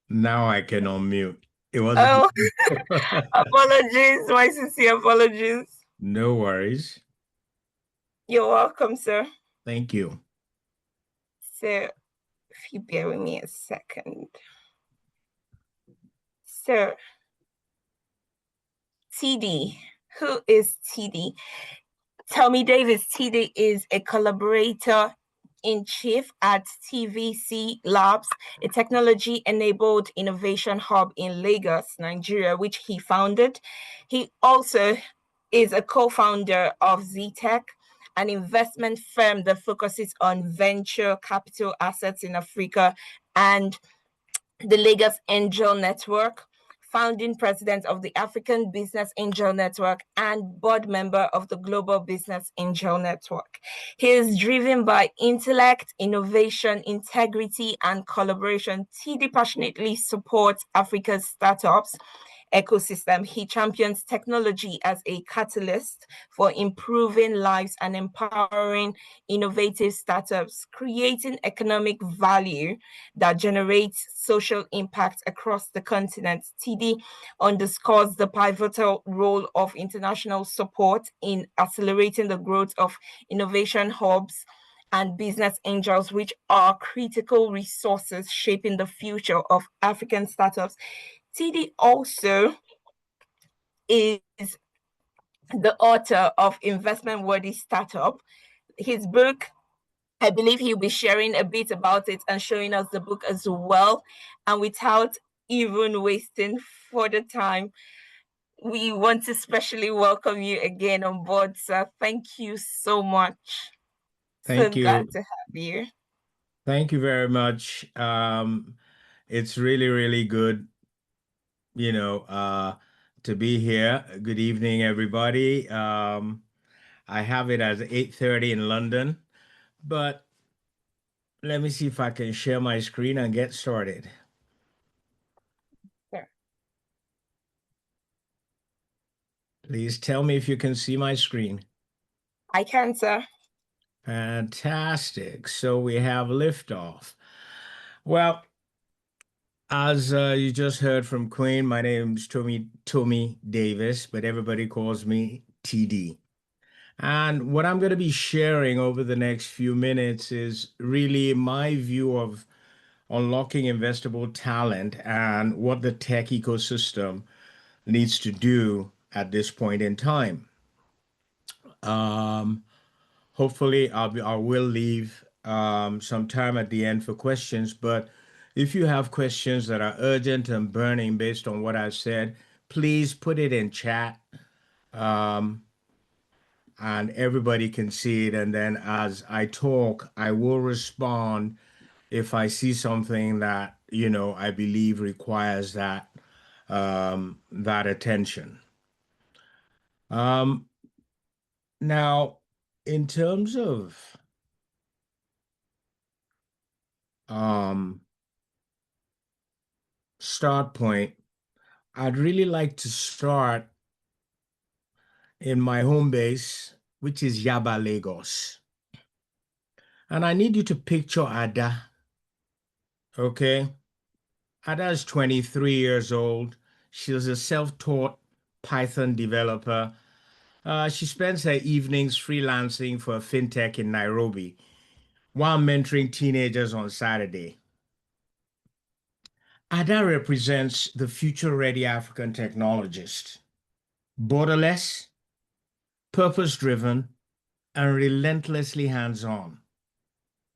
D: Now I can unmute. It was
A: Oh, apologies. My sincere apologies.
D: No worries.
A: You're welcome, sir.
D: Thank you.
A: So if you bear with me a second. So TD, who is TD? Tell me, Davis. TD is a collaborator in chief at TVC Labs, a technology-enabled innovation hub in Lagos, Nigeria, which he founded. He also is a co-founder of ZTech, an investment firm that focuses on venture capital assets in Africa, and the Lagos Angel Network, founding president of the African Business Angel Network, and board member of the Global Business Angel Network. He is driven by intellect, innovation, integrity, and collaboration. TD passionately supports Africa's startups ecosystem. He champions technology as a catalyst for improving lives and empowering innovative startups, creating economic value that generates social impact across the continent. TD underscores the pivotal role of international support in accelerating the growth of innovation hubs and business angels, which are critical resources shaping the future of African startups. TD also is the author of Investment Worthy Startup. His book, I believe he'll be sharing a bit about it and showing us the book as well. And without even wasting further time, we want to specially welcome you again on board, sir. Thank you so much.
D: Thank
A: So glad
D: you.
A: to have you.
D: Thank you very much. It's really, really good, to be here. Good evening, everybody. I have it as 8:30 in London, but let me see if I can share my screen and get started.
A: Sure.
D: Please tell me if you can see my screen.
A: I can, sir.
D: Fantastic. So we have liftoff. Well, as you just heard from Queen, my name's Tommy Davis, but everybody calls me TD. And what I'm going to be sharing over the next few minutes is really my view of unlocking investable talent and what the tech ecosystem needs to do at this point in time. Hopefully, I will leave some time at the end for questions, but if you have questions that are urgent and burning based on what I've said, please put it in chat, and everybody can see it. And then as I talk, I will respond if I see something that, I believe requires that attention. Now, in terms of start point, I'd really like to start in my home base, which is Yaba, Lagos. And I need you to picture Ada, okay? Ada is 23 years old. She's a self-taught Python developer. She spends her evenings freelancing for a fintech in Nairobi while mentoring teenagers on Saturday. Ada represents the future-ready African technologist, borderless, purpose-driven, and relentlessly hands-on.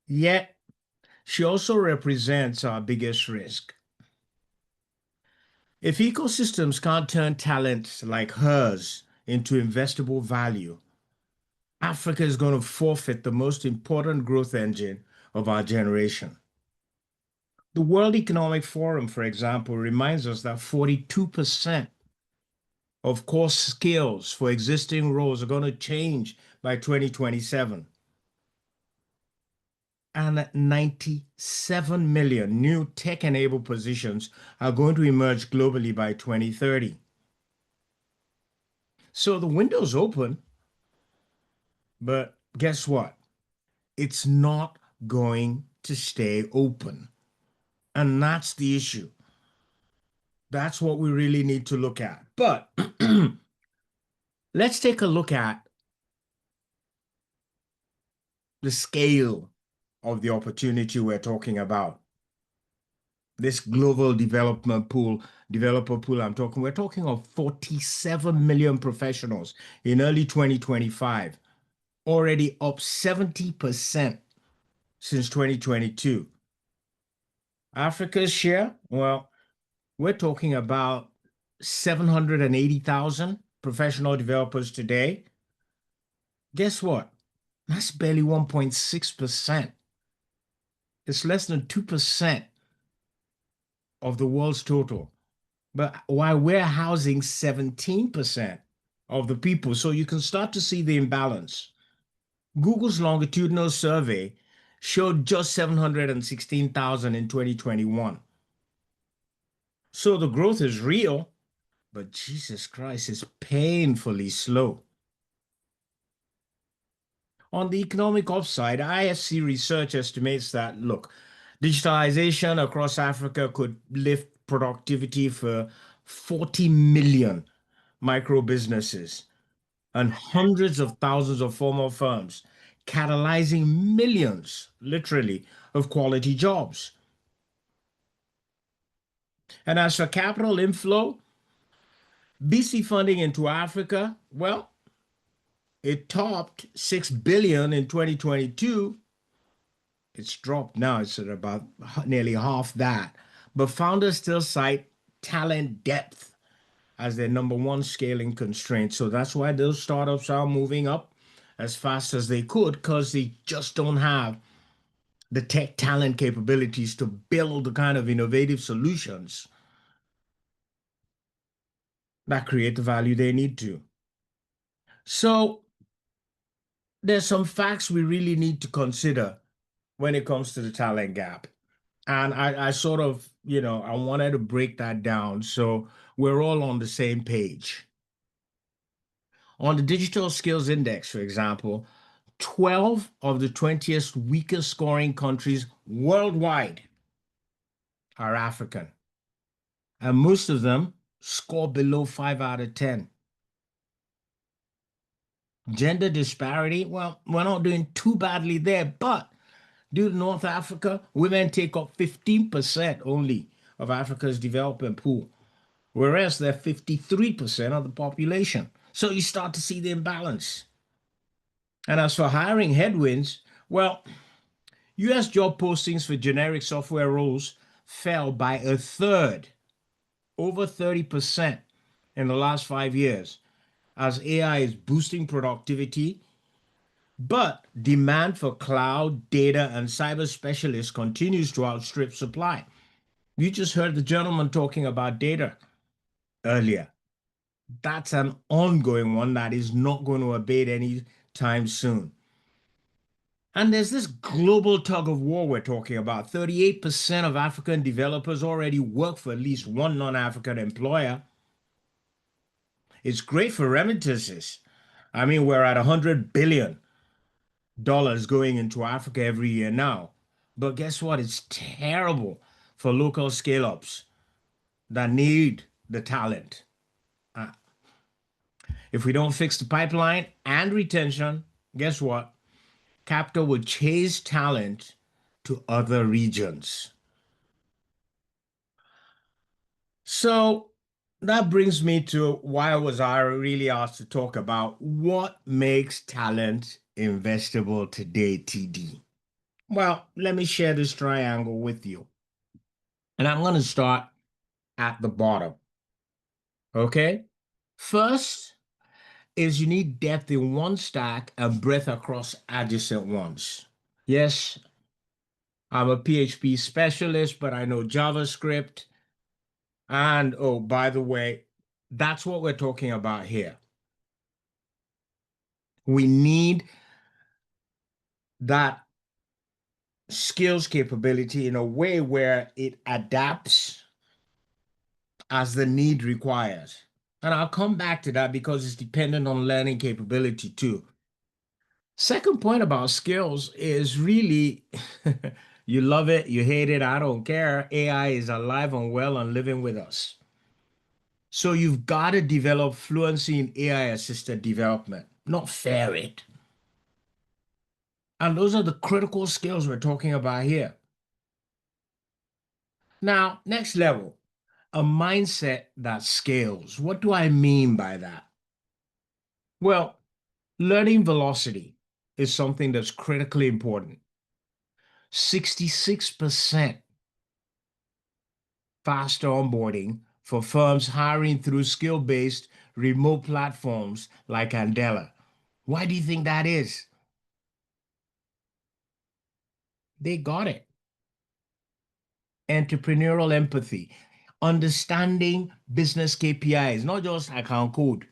D: Yet, she also represents our biggest risk. If ecosystems can't turn talents like hers into investable value, Africa is going to forfeit the most important growth engine of our generation. The World Economic Forum, for example, reminds us that 42% of core skills for existing roles are going to change by 2027. And 97 million new tech-enabled positions are going to emerge globally by 2030. So the window's open, but guess what? It's not going to stay open. And that's the issue. That's what we really need to look at. But let's take a look at the scale of the opportunity we're talking about. This global developer pool we're talking of 47 million professionals in early 2025, already up 70% since 2022. Africa's share, well, we're talking about 780,000 professional developers today. Guess what? That's barely 1.6%. It's less than 2% of the world's total. But while we're housing 17% of the people, so you can start to see the imbalance. Google's longitudinal survey showed just 716,000 in 2021. So the growth is real, but Jesus Christ, it's painfully slow. On the economic upside, IFC research estimates that, look, digitalization across Africa could lift productivity for 40 million micro businesses and hundreds of thousands of formal firms, catalyzing millions, literally, of quality jobs. And as for capital inflow, VC funding into Africa, well, it topped 6 billion in 2022. It's dropped now, it's at about nearly half that. But founders still cite talent depth as their number one scaling constraint. So that's why those startups are moving up as fast as they could, because they just don't have the tech talent capabilities to build the kind of innovative solutions that create the value they need to. So there's some facts we really need to consider when it comes to the talent gap. And I sort of, I wanted to break that down so we're all on the same page. On the Digital Skills Index, for example, 12 of the 20th weakest scoring countries worldwide are African. And most of them score below 5 out of 10. Gender disparity, well, we're not doing too badly there, but due to North Africa, women take up 15% only of Africa's development pool, whereas they're 53% of the population. So you start to see the imbalance. And as for hiring headwinds, well, US job postings for generic software roles fell by a third, over 30% in the last 5 years, as AI is boosting productivity. But demand for cloud, data, and cyber specialists continues to outstrip supply. You just heard the gentleman talking about data earlier. That's an ongoing one that is not going to abate anytime soon. And there's this global tug of war we're talking about. 38% of African developers already work for at least one non-African employer. It's great for remittances. I mean, we're at $100 billion going into Africa every year now. But guess what? It's terrible for local scale-ups that need the talent. If we don't fix the pipeline and retention, guess what? Capital will chase talent to other regions. So that brings me to why was I really asked to talk about what makes talent investable today, TD? Well, let me share this triangle with you. And I'm going to start at the bottom. Okay? First is you need depth in one stack and breadth across adjacent ones. Yes, I'm a PHP specialist, but I know JavaScript. And oh, by the way, that's what we're talking about here. We need that skills capability in a way where it adapts as the need requires. And I'll come back to that because it's dependent on learning capability too. Second point about skills is really you love it, you hate it, I don't care. AI is alive and well and living with us. So you've got to develop fluency in AI assisted development, not fear it. And those are the critical skills we're talking about here. Now, next level, a mindset that scales. What do I mean by that? Well, learning velocity is something that's critically important. 66% faster onboarding for firms hiring through skill-based remote platforms like Andela. Why do you think that is? They got it. Entrepreneurial empathy, understanding business KPIs, not just account code.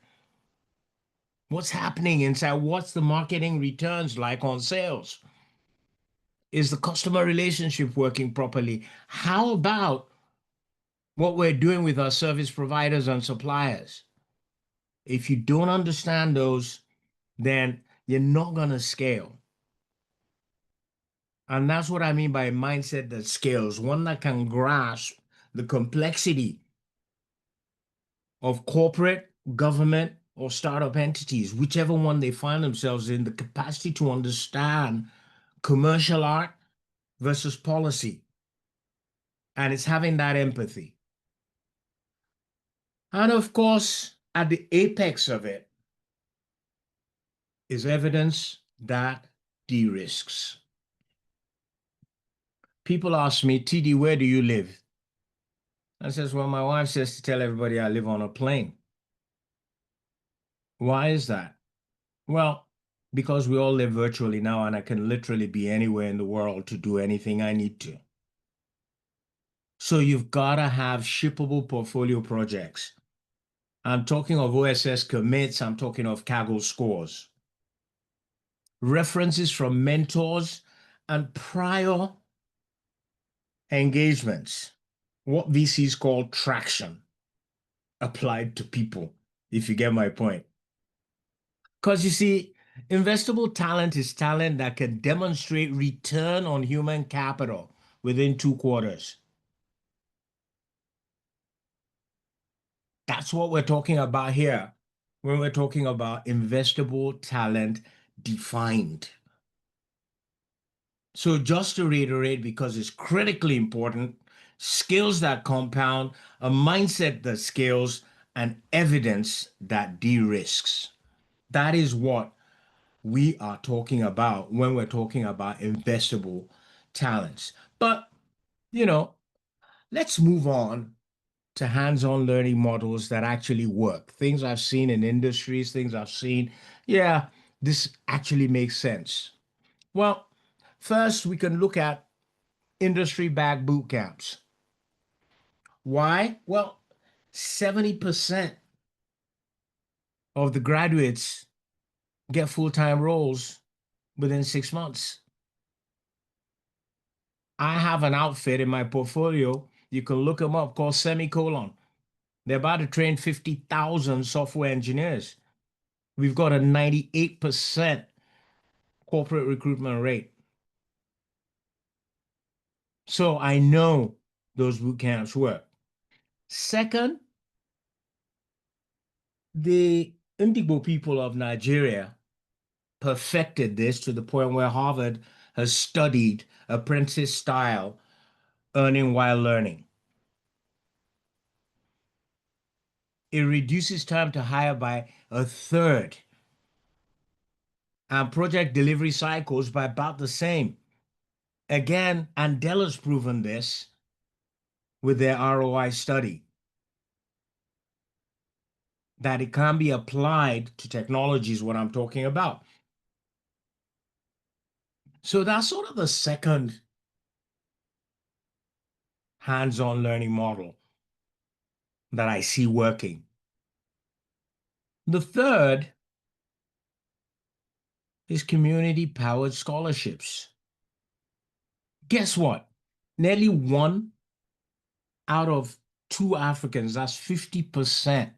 D: What's happening inside? What's the marketing returns like on sales? Is the customer relationship working properly? How about what we're doing with our service providers and suppliers? If you don't understand those, then you're not going to scale. And that's what I mean by a mindset that scales, one that can grasp the complexity of corporate, government, or startup entities, whichever one they find themselves in, the capacity to understand commercial art versus policy. And it's having that empathy. And of course, at the apex of it is evidence that de-risks. People ask me, TD, where do you live? I says, well, my wife says to tell everybody I live on a plane. Why is that? Well, because we all live virtually now and I can literally be anywhere in the world to do anything I need to. So you've got to have shippable portfolio projects. I'm talking of OSS commits, I'm talking of Kaggle scores. References from mentors and prior engagements, what VCs call traction, applied to people, if you get my point. Because you see, investable talent is talent that can demonstrate return on human capital within 2 quarters. That's what we're talking about here when we're talking about investable talent defined. So just to reiterate, because it's critically important, skills that compound, a mindset that scales, and evidence that de-risks. That is what we are talking about when we're talking about investable talents. But, let's move on to hands-on learning models that actually work. Things I've seen in industries, things I've seen, yeah, this actually makes sense. Well, first we can look at industry-backed boot camps. Why? Well, 70% of the graduates get full-time roles within 6 months. I have an outfit in my portfolio. You can look them up, called Semicolon. They're about to train 50,000 software engineers. We've got a 98% corporate recruitment rate. So I know those boot camps work. Second, the Indigo people of Nigeria perfected this to the point where Harvard has studied apprentice style earning while learning. It reduces time to hire by a third and project delivery cycles by about the same. Again, Andela's proven this with their ROI study, that it can be applied to technology is what I'm talking about. So that's sort of the second hands-on learning model that I see working. The third is community-powered scholarships. Guess what? Nearly 1 out of 2 Africans, that's 50%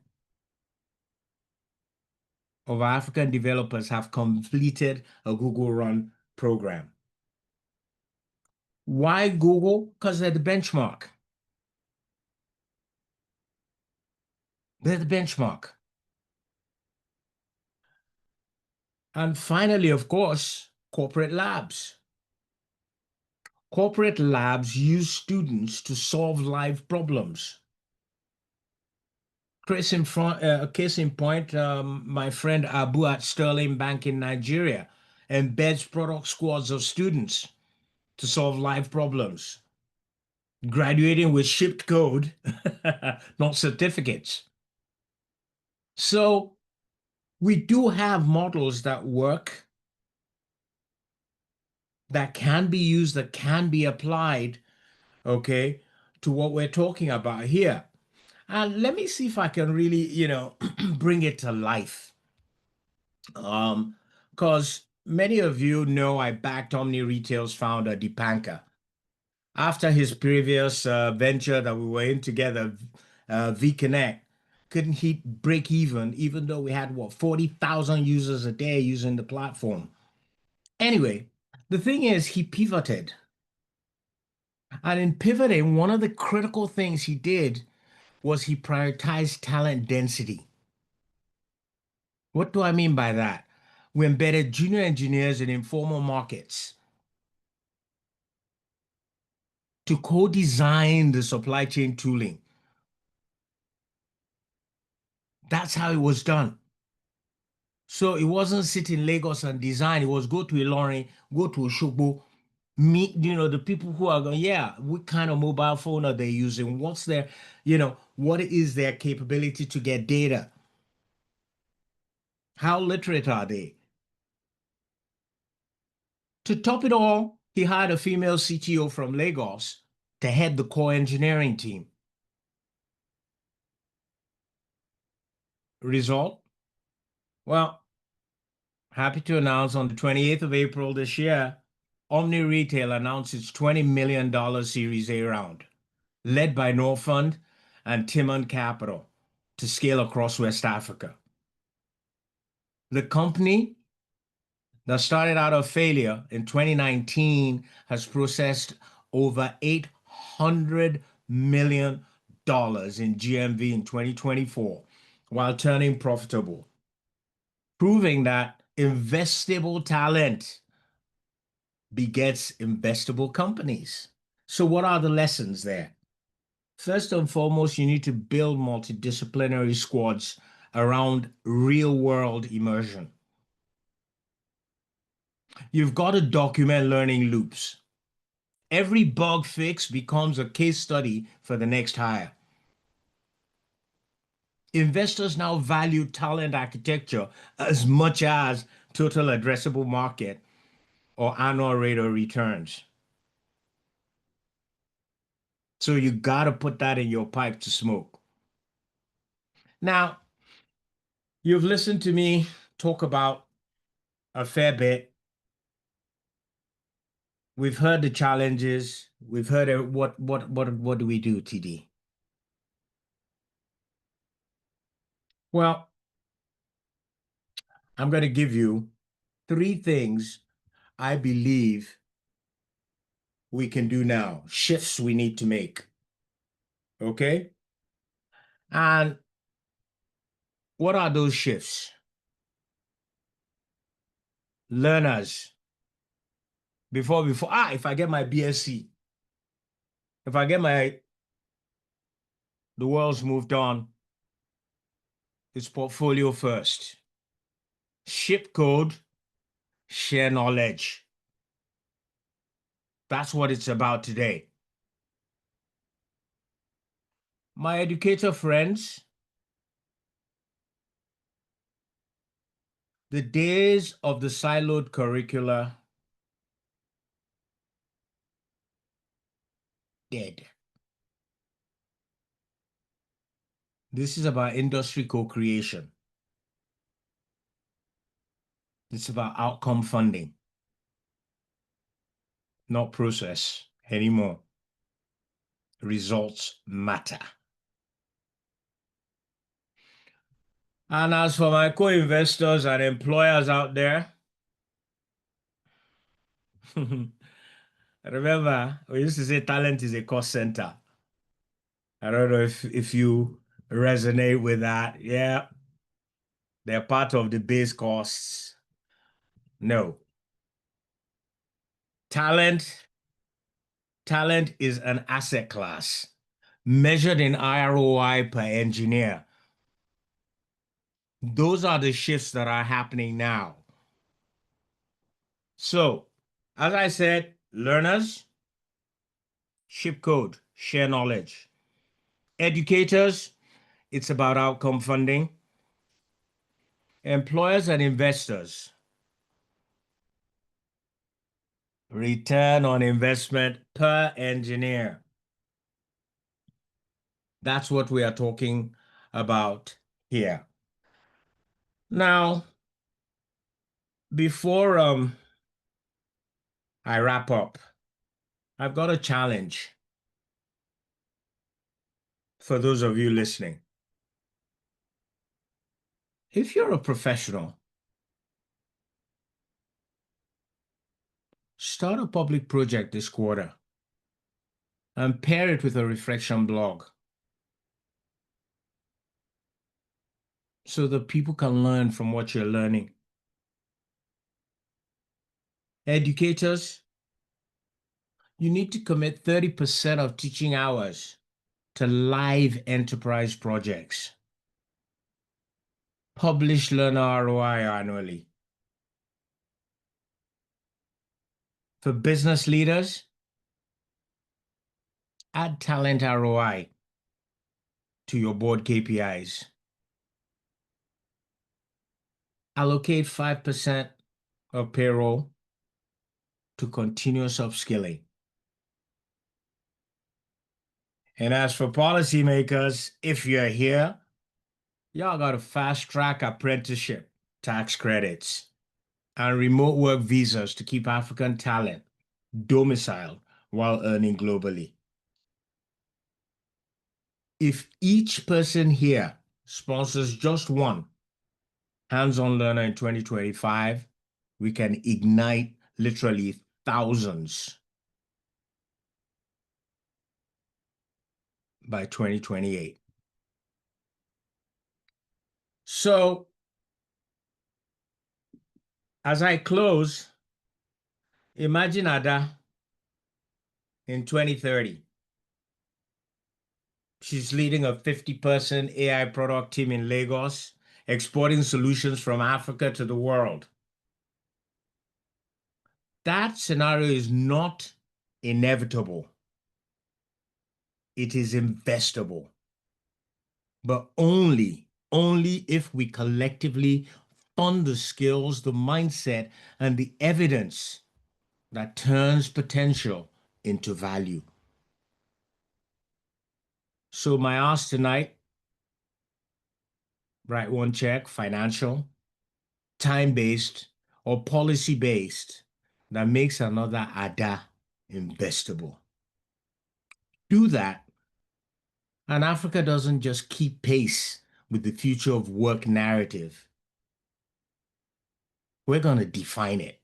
D: of African developers, have completed a Google Run program. Why Google? Because they're the benchmark. They're the benchmark. And finally, of course, corporate labs. Corporate labs use students to solve live problems. Case in point, my friend Abu at Sterling Bank in Nigeria embeds product squads of students to solve live problems, graduating with shipped code, not certificates. So we do have models that work, that can be used, that can be applied, okay, to what we're talking about here. And let me see if I can really, bring it to life. Because many of you know I backed Omni Retail's founder, Dipanka. After his previous venture that we were in together, VConnect, couldn't he break even though we had, 40,000 users a day using the platform. Anyway, the thing is, he pivoted. And in pivoting, one of the critical things he did was he prioritized talent density. What do I mean by that? We embedded junior engineers in informal markets to co-design the supply chain tooling. That's how it was done. So it wasn't sit in Lagos and design. It was go to Ilorin, go to Osogbo, meet, the people who are going, yeah, what kind of mobile phone are they using? What's their, what is their capability to get data? How literate are they? To top it all, he hired a female CTO from Lagos to head the core engineering team. Result? Well, happy to announce on the 28th of April this year, Omni Retail announced its $20 million Series A round, led by Norfund and Timon Capital, to scale across West Africa. The company that started out of failure in 2019 has processed over $800 million in GMV in 2024 while turning profitable, proving that investable talent begets investable companies. So what are the lessons there? First and foremost, you need to build multidisciplinary squads around real-world immersion. You've got to document learning loops. Every bug fix becomes a case study for the next hire. Investors now value talent architecture as much as total addressable market or annual rate of returns. So you got to put that in your pipe to smoke. Now, You've listened to me talk about a fair bit. We've heard the challenges. We've heard what do we do, TD? Well, I'm going to give you 3 things I believe we can do now, shifts we need to make. Okay? And what are those shifts? Learners. If I get my BSc, if I get the world's moved on, it's portfolio first. Ship code, share knowledge. That's what it's about today. My educator friends, the days of the siloed curricula, dead. This is about industry co-creation. It's about outcome funding, not process anymore. Results matter. And as for my co-investors and employers out there, remember, we used to say talent is a cost center. I don't know if you resonate with that. Yeah, they're part of the base costs. No. Talent is an asset class measured in ROI per engineer. Those are the shifts that are happening now. So, as I said, learners, ship code, share knowledge. Educators, it's about outcome funding. Employers and investors, return on investment per engineer. That's what we are talking about here. Now, before I wrap up, I've got a challenge for those of you listening. If you're a professional, start a public project this quarter and pair it with a reflection blog so that people can learn from what you're learning. Educators, you need to commit 30% of teaching hours to live enterprise projects. Publish learner ROI annually. For business leaders, add talent ROI to your board KPIs. Allocate 5% of payroll to continuous upskilling. And as for policymakers, if you're here, y'all got to fast track apprenticeship tax credits and remote work visas to keep African talent domiciled while earning globally. If each person here sponsors just one hands-on learner in 2025, we can ignite literally thousands by 2028. So, as I close, imagine Ada in 2030. She's leading a 50-person AI product team in Lagos, exporting solutions from Africa to the world. That scenario is not inevitable. It is investable. But only if we collectively fund the skills, the mindset, and the evidence that turns potential into value. So my ask tonight, write one check, financial, time-based, or policy-based, that makes another ADA investable. Do that, and Africa doesn't just keep pace with the future of work narrative. We're going to define it.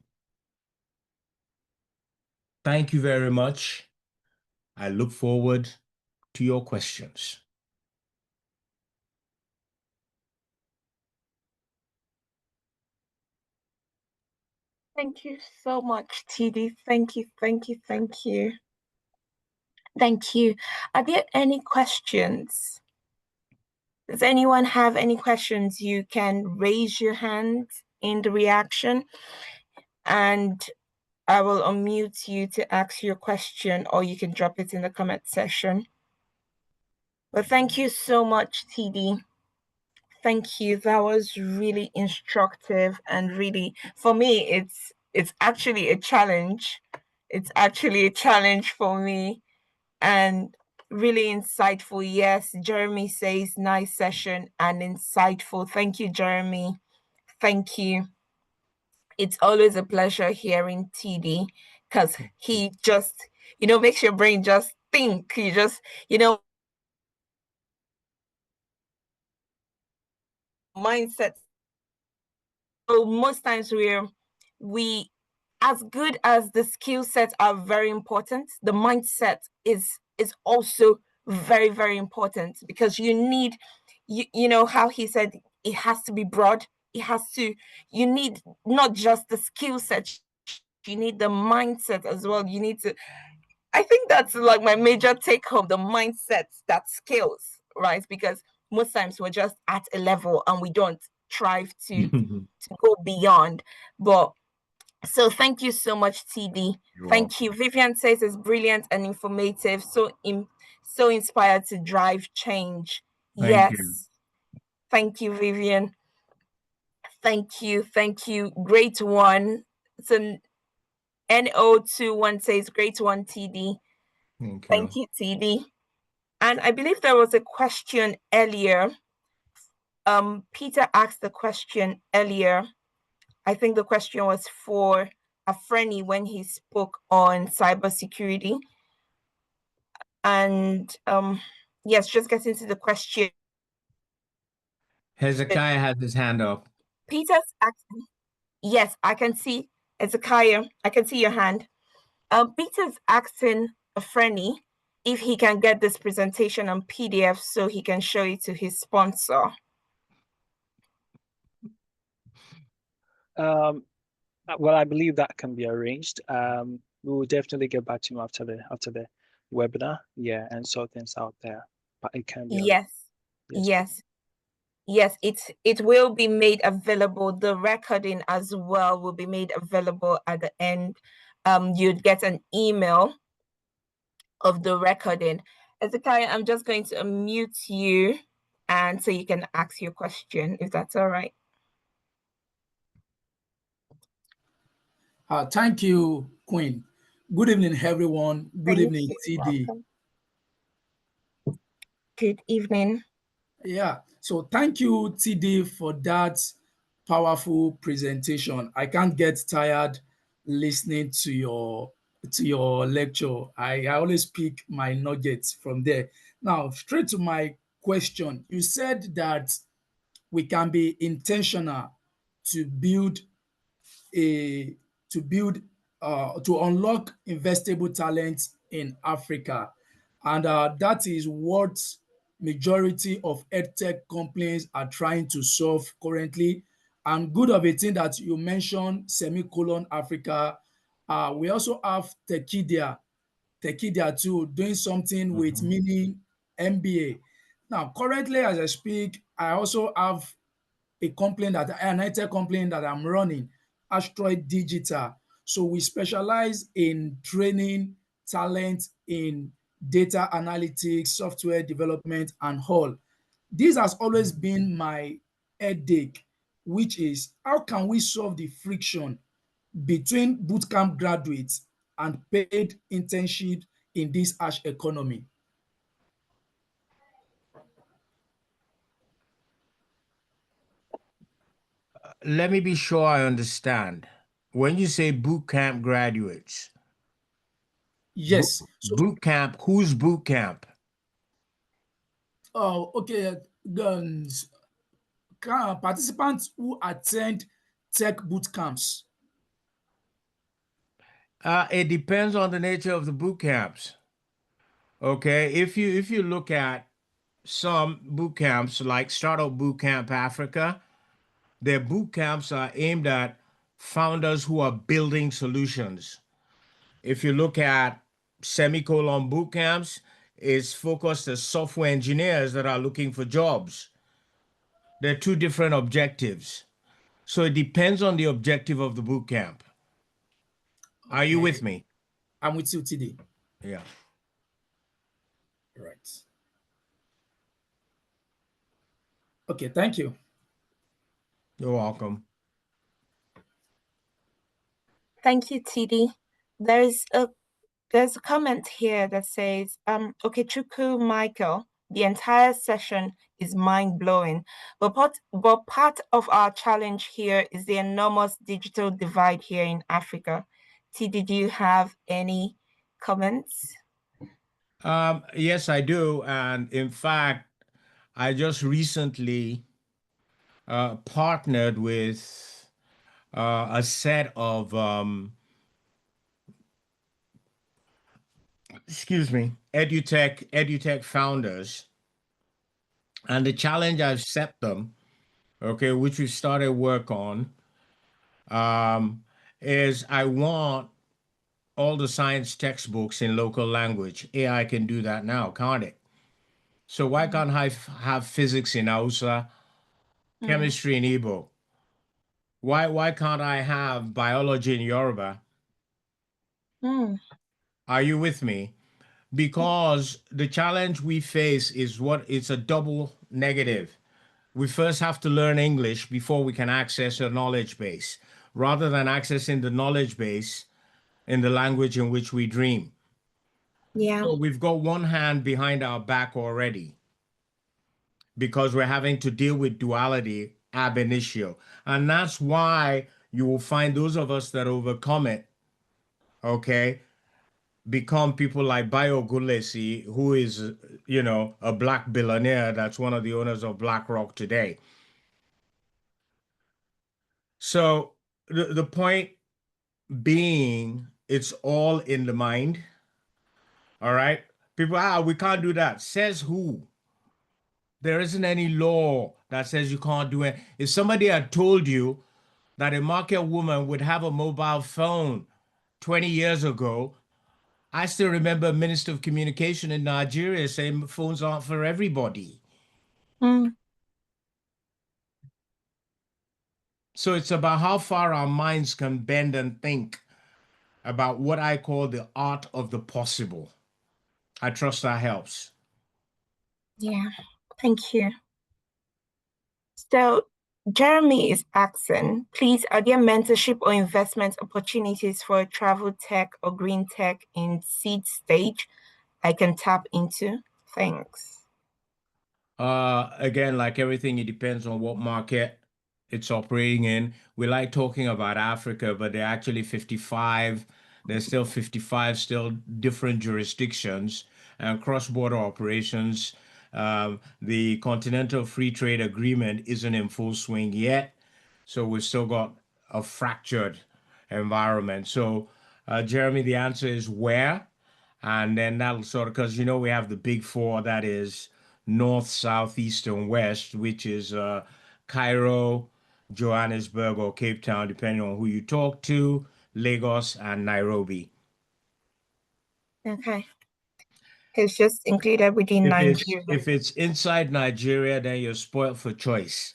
D: Thank you very much. I look forward to your questions.
A: Thank you so much, TD. Thank you, thank you, thank you. Thank you. Are there any questions? Does anyone have any questions? You can raise your hand in the reaction and I will unmute you to ask your question, or you can drop it in the comment section. But thank you so much, TD. Thank you. That was really instructive and really, for me, it's actually a challenge. It's actually a challenge for me and really insightful. Yes, Jeremy says nice session and insightful. Thank you, Jeremy. Thank you. It's always a pleasure hearing TD because he just, makes your brain just think. You just, mindset. So most times we as good as the skill sets are very important, the mindset is also very, very important because you need, you know how he said it has to be broad. You need not just the skill set, you need the mindset as well. You need to, I think that's like my major take home, the mindset that scales, right? Because most times we're just at a level and we don't strive to go beyond. But so thank you so much, TD. Thank you. Vivian says it's brilliant and informative. So inspired to drive change. Yes. Thank you, Vivian. Thank you. Thank you. Great one. So NO21 says great one, TD. Thank you, TD. And I believe there was a question earlier. Peter asked the question earlier. I think the question was for Afreni when he spoke on cybersecurity. And yes, just getting to the question.
D: Hezekiah has his hand up.
A: Peter's asking, yes, I can see Hezekiah. I can see your hand. Peter's asking Afreni if he can get this presentation on PDF so he can show it to his sponsor.
B: Well, I believe that can be arranged. We will definitely get back to you after the webinar, and sort things out there. But it can be arranged.
A: Yes, it will be made available. The recording as well will be made available at the end. You'd get an email of the recording. Ezekiel, I'm just going to unmute you and so you can ask your question, if that's all right.
E: Thank you, Queen. Good evening, everyone. Good evening, TD.
A: Welcome. Good evening.
E: Yeah, so thank you, TD, for that powerful presentation. I can't get tired listening to your lecture. I always pick my nuggets from there. Now, straight to my question. You said that we can be intentional to build a to build to unlock investable talent in Africa, and that is what majority of edtech companies are trying to solve currently. And good of a thing that you mentioned semicolon Africa. We also have Techidia too, doing something with mini MBA. Now, currently as I speak, I also have an IT company that I'm running, Asteroid Digital. So we specialize in training talent in data analytics, software development, and all. This has always been my headache, which is how can we solve the friction between bootcamp graduates and paid internship in this harsh economy? 。
D: let me be sure I understand. When you say boot camp graduates,
E: Yes. So,
D: boot camp, who's boot camp?
E: oh, okay. Participants who attend tech boot camps.
D: It depends on the nature of the boot camps. Okay, if you look at some boot camps like Startup Boot Camp Africa, their boot camps are aimed at founders who are building solutions. If you look at Semicolon boot camps, it's focused as software engineers that are looking for jobs. They're two different objectives. So it depends on the objective of the boot camp. Are you
E: Okay.
D: with me?
E: I'm with you, TD.
D: Yeah.
E: Right. Okay, thank you.
D: You're welcome.
A: Thank you, TD. There's a comment here that says, Okechukwu Michael, the entire session is mind-blowing, but part of our challenge here is the enormous digital divide here in Africa. TD, do you have any comments?
D: Yes, I do. And in fact, I just recently partnered with a set of, edutech founders. And the challenge I've set them, okay, which we started work on, is I want all the science textbooks in local language. AI can do that now, can't it? So why can't I have physics in Hausa, chemistry in Igbo? Why can't I have biology in Yoruba? Are you with me? Because the challenge we face is it's a double negative. We first have to learn English before we can access a knowledge base, rather than accessing the knowledge base in the language in which we dream.
A: Yeah.
D: So we've got one hand behind our back already because we're having to deal with duality ab initio. And that's why you will find those of us that overcome it, okay, become people like Bayo Gulesi, who is, a black billionaire that's one of the owners of BlackRock today. So the point being, it's all in the mind. All right. People, we can't do that. Says who? There isn't any law that says you can't do it. If somebody had told you that a market woman would have a mobile phone 20 years ago, I still remember Minister of Communication in Nigeria saying phones aren't for everybody. So it's about how far our minds can bend and think about what I call the art of the possible. I trust that helps.
A: Yeah, thank you. So Jeremy is asking, please, are there mentorship or investment opportunities for travel tech or green tech in seed stage I can tap into? Thanks.
D: Again, like everything, it depends on what market it's operating in. We like talking about Africa, but they're actually 55. There's still 55, still different jurisdictions and cross-border operations. The Continental Free Trade Agreement isn't in full swing yet, so we've still got a fractured environment. So, Jeremy, the answer is where? And then that'll sort of, because we have the big four, that is north, south, east, and west, which is Cairo, Johannesburg, or Cape Town, depending on who you talk to, Lagos, and Nairobi.
A: Okay. It's just included within Nigeria.
D: If it's inside Nigeria, then you're spoiled for choice.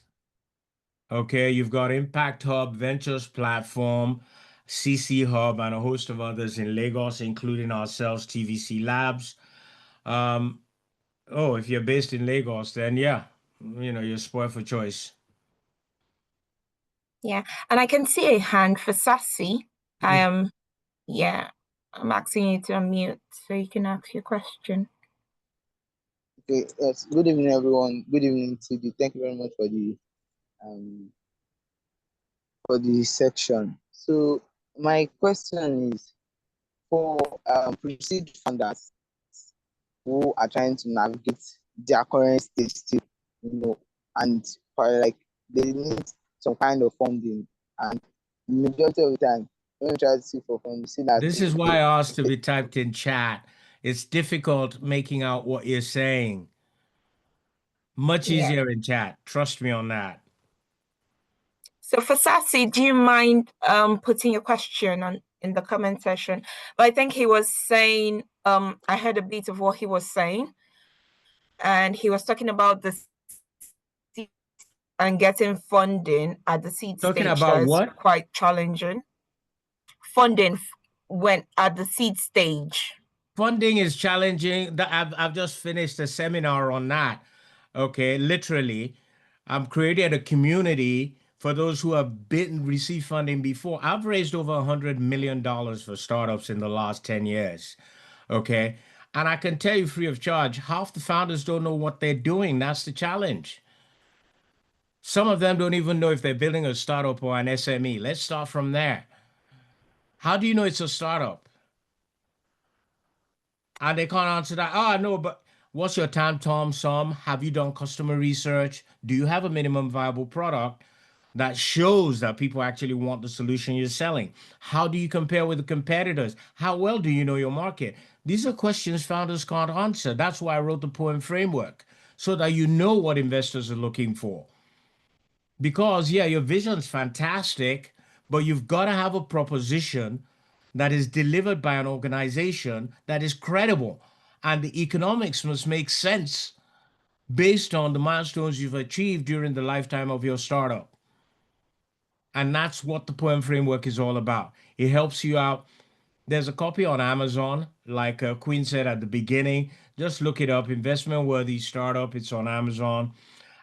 D: Okay, you've got Impact Hub, Ventures Platform, CC Hub, and a host of others in Lagos, including ourselves, TVC Labs. Oh, if you're based in Lagos, then yeah, you're spoiled for choice.
A: Yeah, and I can see a hand for Sassy. I'm asking you to unmute so you can ask your question.
F: Okay, yes. Good evening, everyone. Good evening, TD. Thank you very much for the for the section. So my question is for pre-seed founders who are trying to navigate their current stage still, and like they need some kind of funding, and majority of the time when we try to seek for funding, we see that
D: This is why I asked to be typed in chat. It's difficult making out what you're saying. Much
A: Yeah.
D: easier in chat. Trust me on that.
A: So for Sassy, do you mind putting your question on in the comment section? But I think he was saying, I heard a bit of what he was saying, and he was talking about the seed and getting funding at the seed
D: Talking
A: stage.
D: about
A: That's
D: what?
A: quite challenging. Funding when at the seed stage.
D: Funding is challenging. I've just finished a seminar on that. Okay, literally, I'm creating a community for those who have been received funding before. I've raised over $100 million for startups in the last 10 years. Okay, and I can tell you free of charge, half the founders don't know what they're doing. That's the challenge. Some of them don't even know if they're building a startup or an SME. Let's start from there. How do you know it's a startup? And they can't answer that. Oh, no, but what's your time, Tom, Sum? Have you done customer research? Do you have a minimum viable product that shows that people actually want the solution you're selling? How do you compare with the competitors? How well do you know your market? These are questions founders can't answer. That's why I wrote the poem framework, so that you know what investors are looking for. Because, yeah, your vision's fantastic, but you've got to have a proposition that is delivered by an organization that is credible. And the economics must make sense based on the milestones you've achieved during the lifetime of your startup. And that's what the poem framework is all about. It helps you out. There's a copy on Amazon, like Queen said at the beginning. Just look it up, investment worthy startup. It's on Amazon.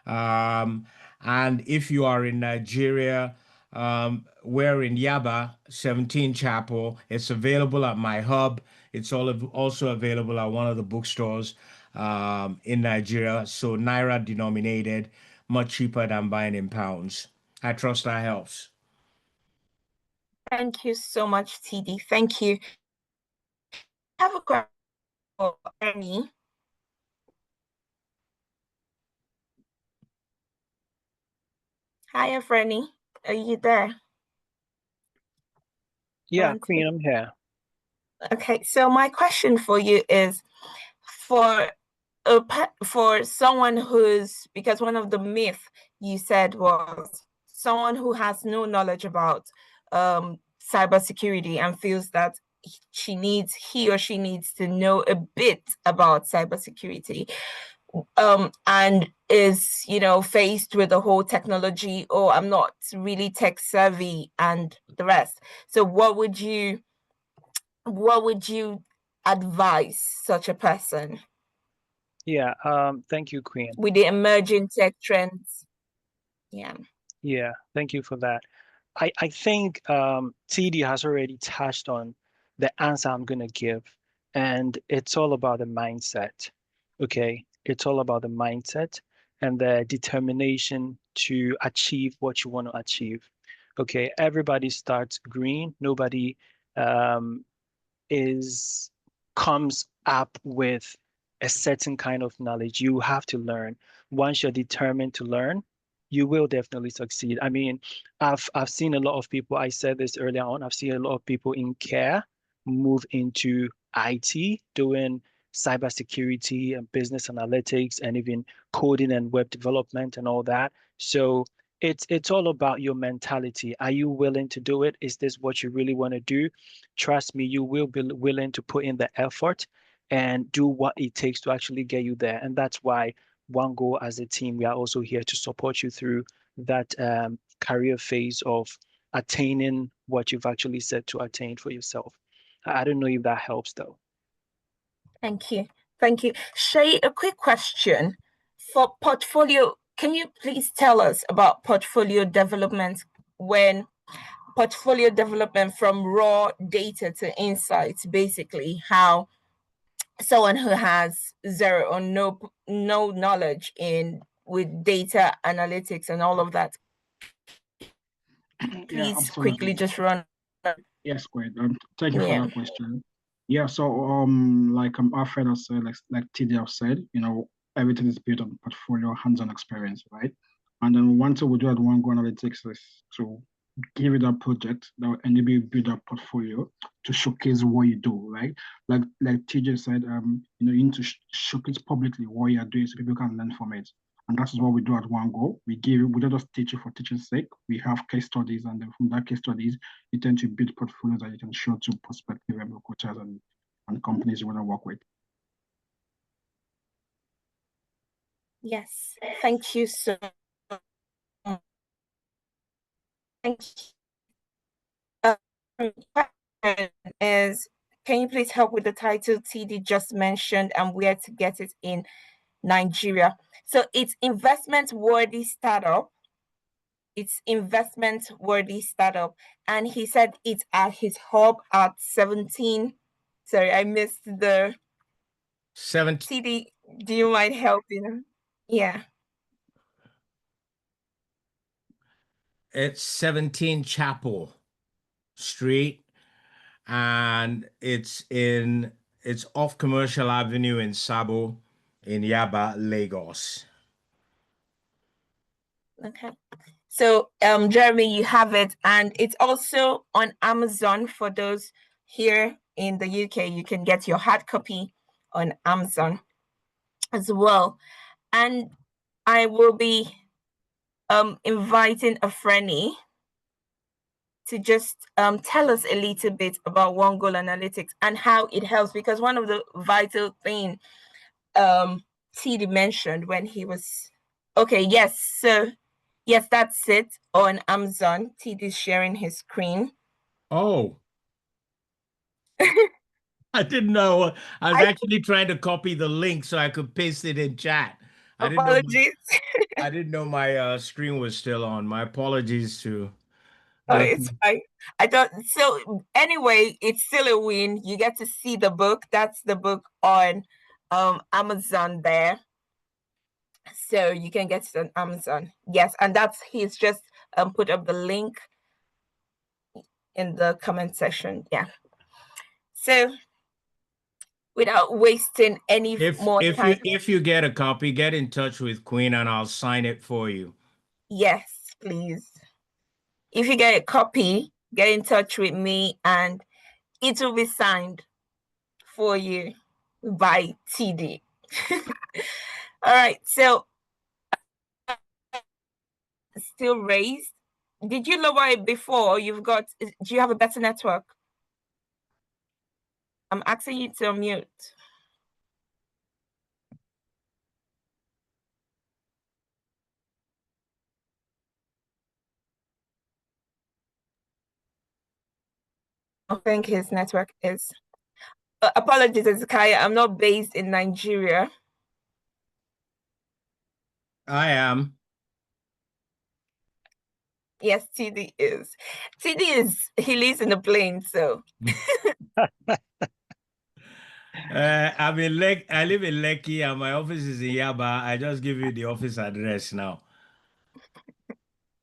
D: Um, and if you are in Nigeria, we're in Yaba, 17 Chapel. It's available at my hub. It's also available at one of the bookstores in Nigeria. So Naira denominated, much cheaper than buying in pounds. I trust that helps.
A: Thank you so much, TD. Thank you. I have a question for Ernie. Hi, Efreni. Are you there?
B: Yeah,
A: One,
B: Queen,
A: two.
B: I'm here.
A: Okay, so my question for you is for for someone who's, because one of the myths you said was someone who has no knowledge about cybersecurity and feels that he or she needs to know a bit about cybersecurity, and is, faced with the whole technology, oh, I'm not really tech savvy and the rest. So what would you advise such a person
B: Yeah, thank you, Queen.
A: with the emerging tech trends? Yeah.
B: Yeah, thank you for that. I think TD has already touched on the answer I'm going to give, and it's all about the mindset. Okay, it's all about the mindset and the determination to achieve what you want to achieve. Okay, everybody starts green. Nobody um, is comes up with a certain kind of knowledge. You have to learn. Once you're determined to learn, you will definitely succeed. I mean, I've seen a lot of people, I said this earlier on, I've seen a lot of people in care move into IT, doing cybersecurity and business analytics and even coding and web development and all that. So it's all about your mentality. Are you willing to do it? Is this what you really want to do? Trust me, you will be willing to put in the effort and do what it takes to actually get you there. And that's why One Goal as a team, we are also here to support you through that career phase of attaining what you've actually set to attain for yourself. I don't know if that helps though.
A: Thank you. Thank you. Shay, a quick question. For portfolio, can you please tell us about portfolio development, when portfolio development from raw data to insights, basically how someone who has zero or no knowledge in with data analytics and all of that Please quickly
C: absolutely.
A: just run.
C: Yes, great. Thank you for
A: Yeah.
C: that question. Yeah, so like our friend has said, like TD have said, everything is built on portfolio, hands-on experience, right? And then one thing we do at One Go Analytics is to give you that project that will enable you build a portfolio to showcase what you do, right? Like TJ said, you need to showcase publicly what you are doing so people can learn from it. And that's what we do at One Go. We don't just teach you for teaching's sake. We have case studies, and then from that case studies, you tend to build portfolios that you can show to prospective recruiters and companies you want to work with.
A: Yes. Thank you so much. Thank you. Is can you please help with the title TD just mentioned and where to get it in Nigeria? So it's investment worthy startup. It's investment worthy startup. And he said it's at his hub at 17. Sorry, I missed the
D: 17.
A: TD. Do you mind helping? Yeah.
D: It's 17 Chapel Street, and it's off Commercial Avenue in Sabo in Yaba, Lagos.
A: Okay. So, Jeremy, you have it, and it's also on Amazon for those here in the UK. You can get your hard copy on Amazon as well. And I will be inviting Afreni to just tell us a little bit about One Goal Analytics and how it helps, because one of the vital things TD mentioned when he was okay, yes, so yes, that's it on Amazon. TD's sharing his screen.
D: Oh, I didn't know. I was actually trying to copy the link so I could paste it in chat.
A: Apologies.
D: I didn't know my screen was still on. My apologies to
A: Oh,
D: the.
A: it's fine. I thought so. Anyway, it's still a win. You get to see the book. That's the book on Amazon there. So you can get it on Amazon. Yes, and that's he's just put up the link in the comment section. Yeah. So without wasting any more time.
D: If you get a copy, get in touch with Queen and I'll sign it for you.
A: Yes, please. If you get a copy, get in touch with me and it will be signed for you by TD. All right, so still raised. Did you lower it before? Do you have a better network? I'm asking you to unmute. I think his network is. Apologies, Ezekiah. I'm not based in Nigeria.
D: I am.
A: Yes, TD is. He lives in the plane, so.
D: I live in Lekki and my office is in Yaba. I just give you the office address now.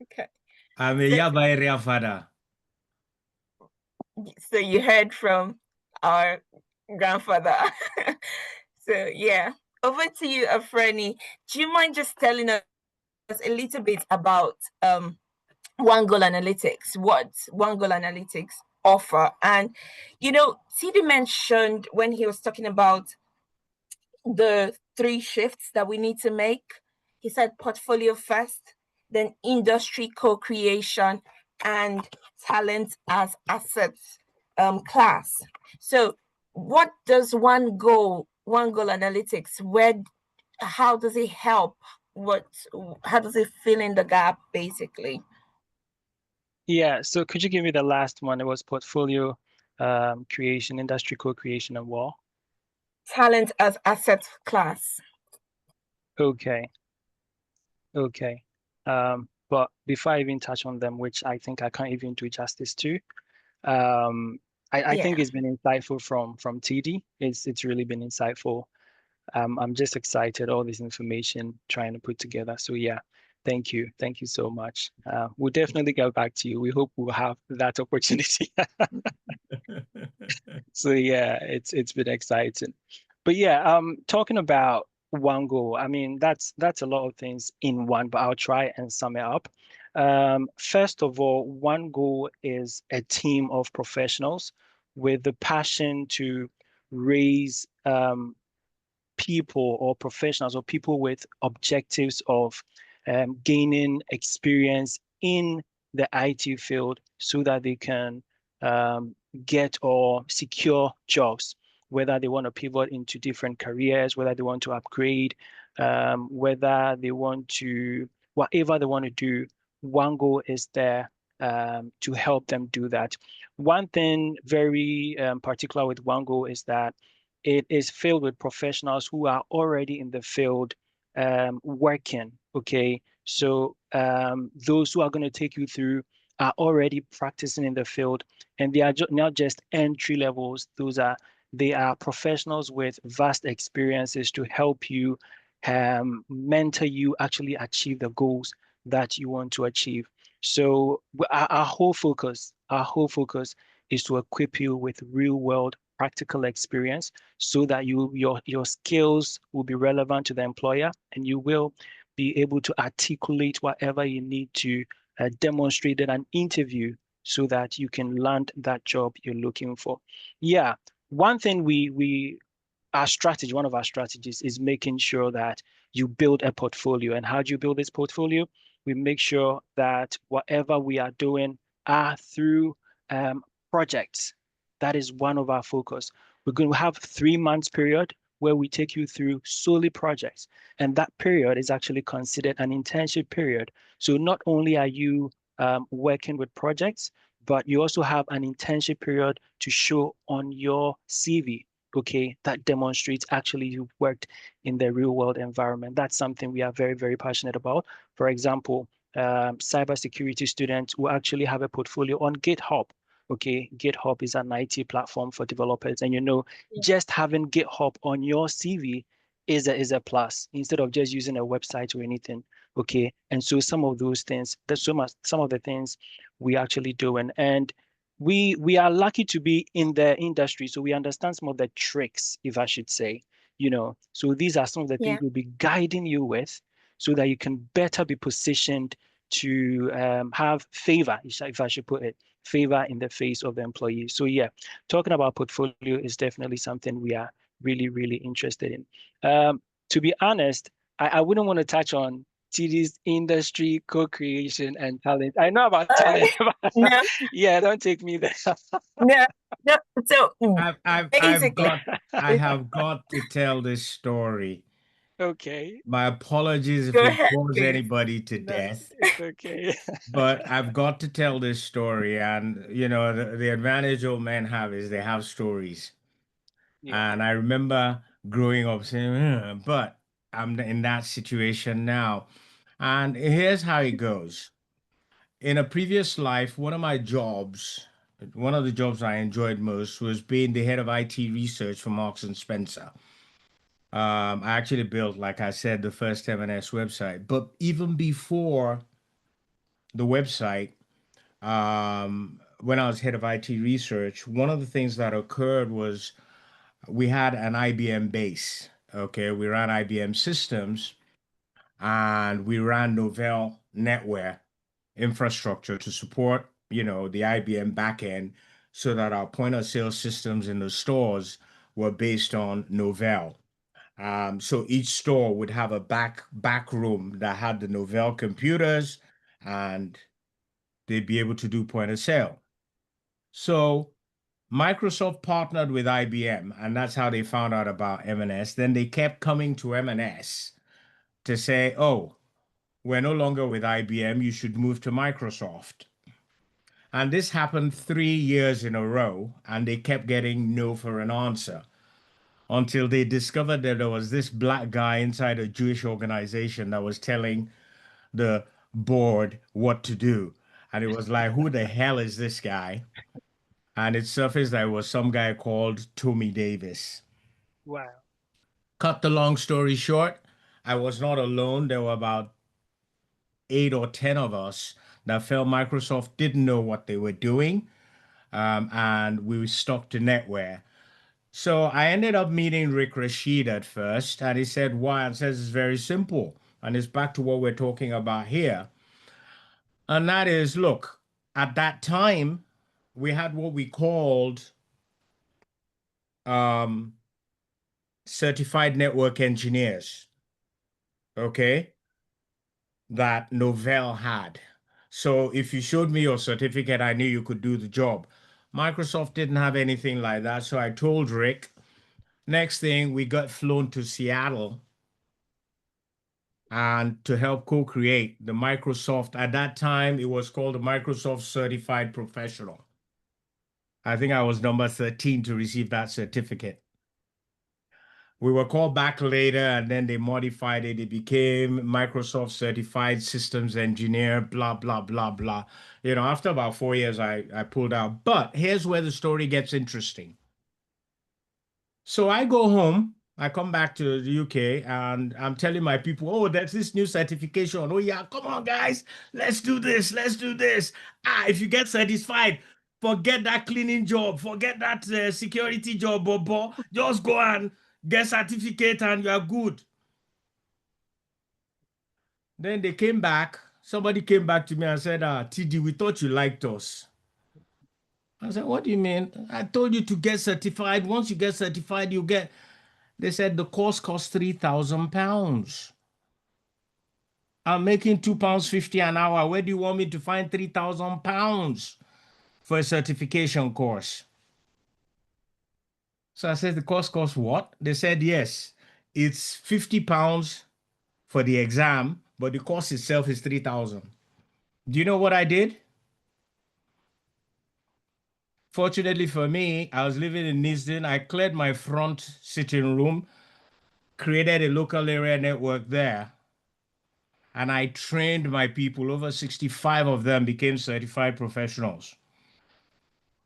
A: Okay.
D: I'm a Yaba area father.
A: So you heard from our grandfather. So yeah, over to you, Afreni. Do you mind just telling us a little bit about One Goal Analytics, what One Goal Analytics offer? And TD mentioned when he was talking about the 3 shifts that we need to make. He said portfolio first, then industry co-creation, and talent as assets class. So what does One Goal Analytics, how does it help? How does it fill in the gap, basically?
B: Yeah, so could you give me the last one? It was portfolio creation, industry co-creation, and what?
A: Talent as asset class.
B: Okay. But before I even touch on them, which I think I can't even do justice to, I think it's been insightful from TD. It's really been insightful. I'm just excited, all this information trying to put together. So yeah, Thank you. Thank you so much. We'll definitely get back to you. We hope we'll have that opportunity. So yeah, it's been exciting. But yeah, talking about one goal, I mean that's a lot of things in one, but I'll try and sum it up. First of all, one goal is a team of professionals with the passion to raise people or professionals or people with objectives of gaining experience in the IT field so that they can get or secure jobs, whether they want to pivot into different careers, whether they want to upgrade, whether they want to, whatever they want to do, one goal is there to help them do that. One thing very particular with one goal is that it is filled with professionals who are already in the field working. Okay. So those who are going to take you through are already practicing in the field, and they are not just entry levels. They are professionals with vast experiences to help you, mentor you, actually achieve the goals that you want to achieve. So our whole focus is to equip you with real world practical experience so that your skills will be relevant to the employer and you will be able to articulate whatever you need to demonstrate in an interview so that you can land that job you're looking for. Yeah, one thing one of our strategies is making sure that you build a portfolio. And how do you build this portfolio? We make sure that whatever we are doing are through projects. That is one of our focus. We're going to have 3 months period where we take you through solely projects. And that period is actually considered an internship period. So not only are you working with projects, but you also have an internship period to show on your CV. Okay, that demonstrates actually you've worked in the real world environment. That's something we are very, very passionate about. For example, cybersecurity students will actually have a portfolio on GitHub. Okay, GitHub is an IT platform for developers, and just having GitHub on your CV is a plus instead of just using a website or anything. Okay, and so some of those things, some of the things we actually do, and we are lucky to be in the industry, so we understand some of the tricks, if I should say. So these are some of the things we'll be guiding you with so that you can better be positioned to have favor, if I should put it, favor in the face of the employee. So yeah, talking about portfolio is definitely something we are really, really interested in. To be honest, I wouldn't want to touch on TD's industry, co-creation, and talent. I know about talent, but
A: No,
B: yeah, don't take me there.
A: no, no. So
D: I
A: basically,
D: have got to tell this story.
B: Okay.
D: My apologies if
A: go
D: it
A: ahead,
D: bores
A: please.
D: anybody to
B: No,
D: death,
B: it's okay.
D: but I've got to tell this story. And the advantage old men have is they have stories.
B: Yeah.
D: And I remember growing up saying, but I'm in that situation now. And here's how it goes. In a previous life, one of the jobs I enjoyed most was being the head of IT research for Marks and Spencer. I actually built, like I said, the first M&S website. But even before the website, when I was head of IT research, one of the things that occurred was we had an IBM base. Okay, we ran IBM systems and we ran Novell NetWare infrastructure to support, the IBM backend so that our point of sale systems in the stores were based on Novell. So each store would have a back room that had the Novell computers and they'd be able to do point of sale. So Microsoft partnered with IBM, and that's how they found out about M&S. Then they kept coming to M&S to say, oh, we're no longer with IBM, you should move to Microsoft. And this happened 3 years in a row, and they kept getting no for an answer until they discovered that there was this black guy inside a Jewish organization that was telling the board what to do. And it was like, who the hell is this guy? And it surfaced that it was some guy called Tommy Davis.
B: Wow.
D: Cut the long story short, I was not alone. There were about 8 or 10 of us that felt Microsoft didn't know what they were doing, and we stuck to NetWare. So I ended up meeting Rick Rashid at first, and he said, why? And says it's very simple. And it's back to what we're talking about here. And that is, look, at that time, we had what we called certified network engineers, okay, that Novell had. So if you showed me your certificate, I knew you could do the job. Microsoft didn't have anything like that. So I told Rick, next thing, we got flown to Seattle and to help co-create the Microsoft. At that time, it was called the Microsoft Certified Professional. I think I was number 13 to receive that certificate. We were called back later, and then they modified it. It became Microsoft Certified Systems Engineer, blah, blah, blah, blah. You know, after about 4 years, I pulled out. But here's where the story gets interesting. So I go home, I come back to the UK, and I'm telling my people, oh, there's this new certification. Oh, yeah, come on, guys, let's do this, let's do this. If you get satisfied, forget that cleaning job, forget that security job, Bobo. Just go and get certificate and you're good. Then they came back. Somebody came back to me and said, TD, we thought you liked us. I said, what do you mean? I told you to get certified. Once you get certified, you get... They said the course cost £3,000. I'm making £2.50 an hour. Where do you want me to find £3,000 for a certification course? So I said, the course costs what? They said, yes, it's £50 for the exam, but the course itself is 3,000. Do you know what I did? Fortunately for me, I was living in Nisden. I cleared my front sitting room, created a local area network there, and I trained my people. Over 65 of them became certified professionals.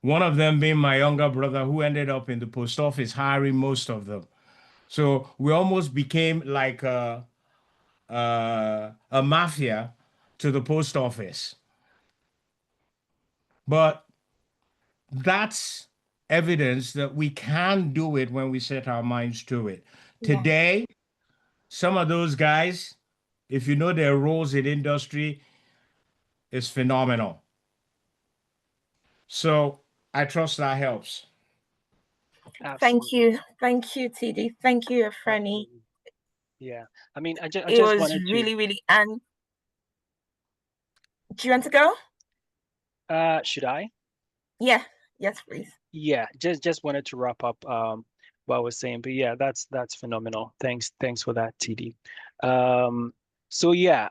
D: One of them being my younger brother, who ended up in the post office hiring most of them. So we almost became like a mafia to the post office. But that's evidence that we can do it when we set our minds to it.
A: Yeah.
D: Today, some of those guys, if you know their roles in industry, is phenomenal. So I trust that helps.
A: Thank you. Thank you, TD. Thank you, Franny.
B: Absolutely. Yeah. I mean, I
A: It
B: just
A: was
B: wanted
A: really, really, and do you want to go?
B: to, should I?
A: Yeah. Yes, please.
B: Yeah, just wanted to wrap up what I was saying, but yeah, that's phenomenal. Thanks for that, TD. So yeah,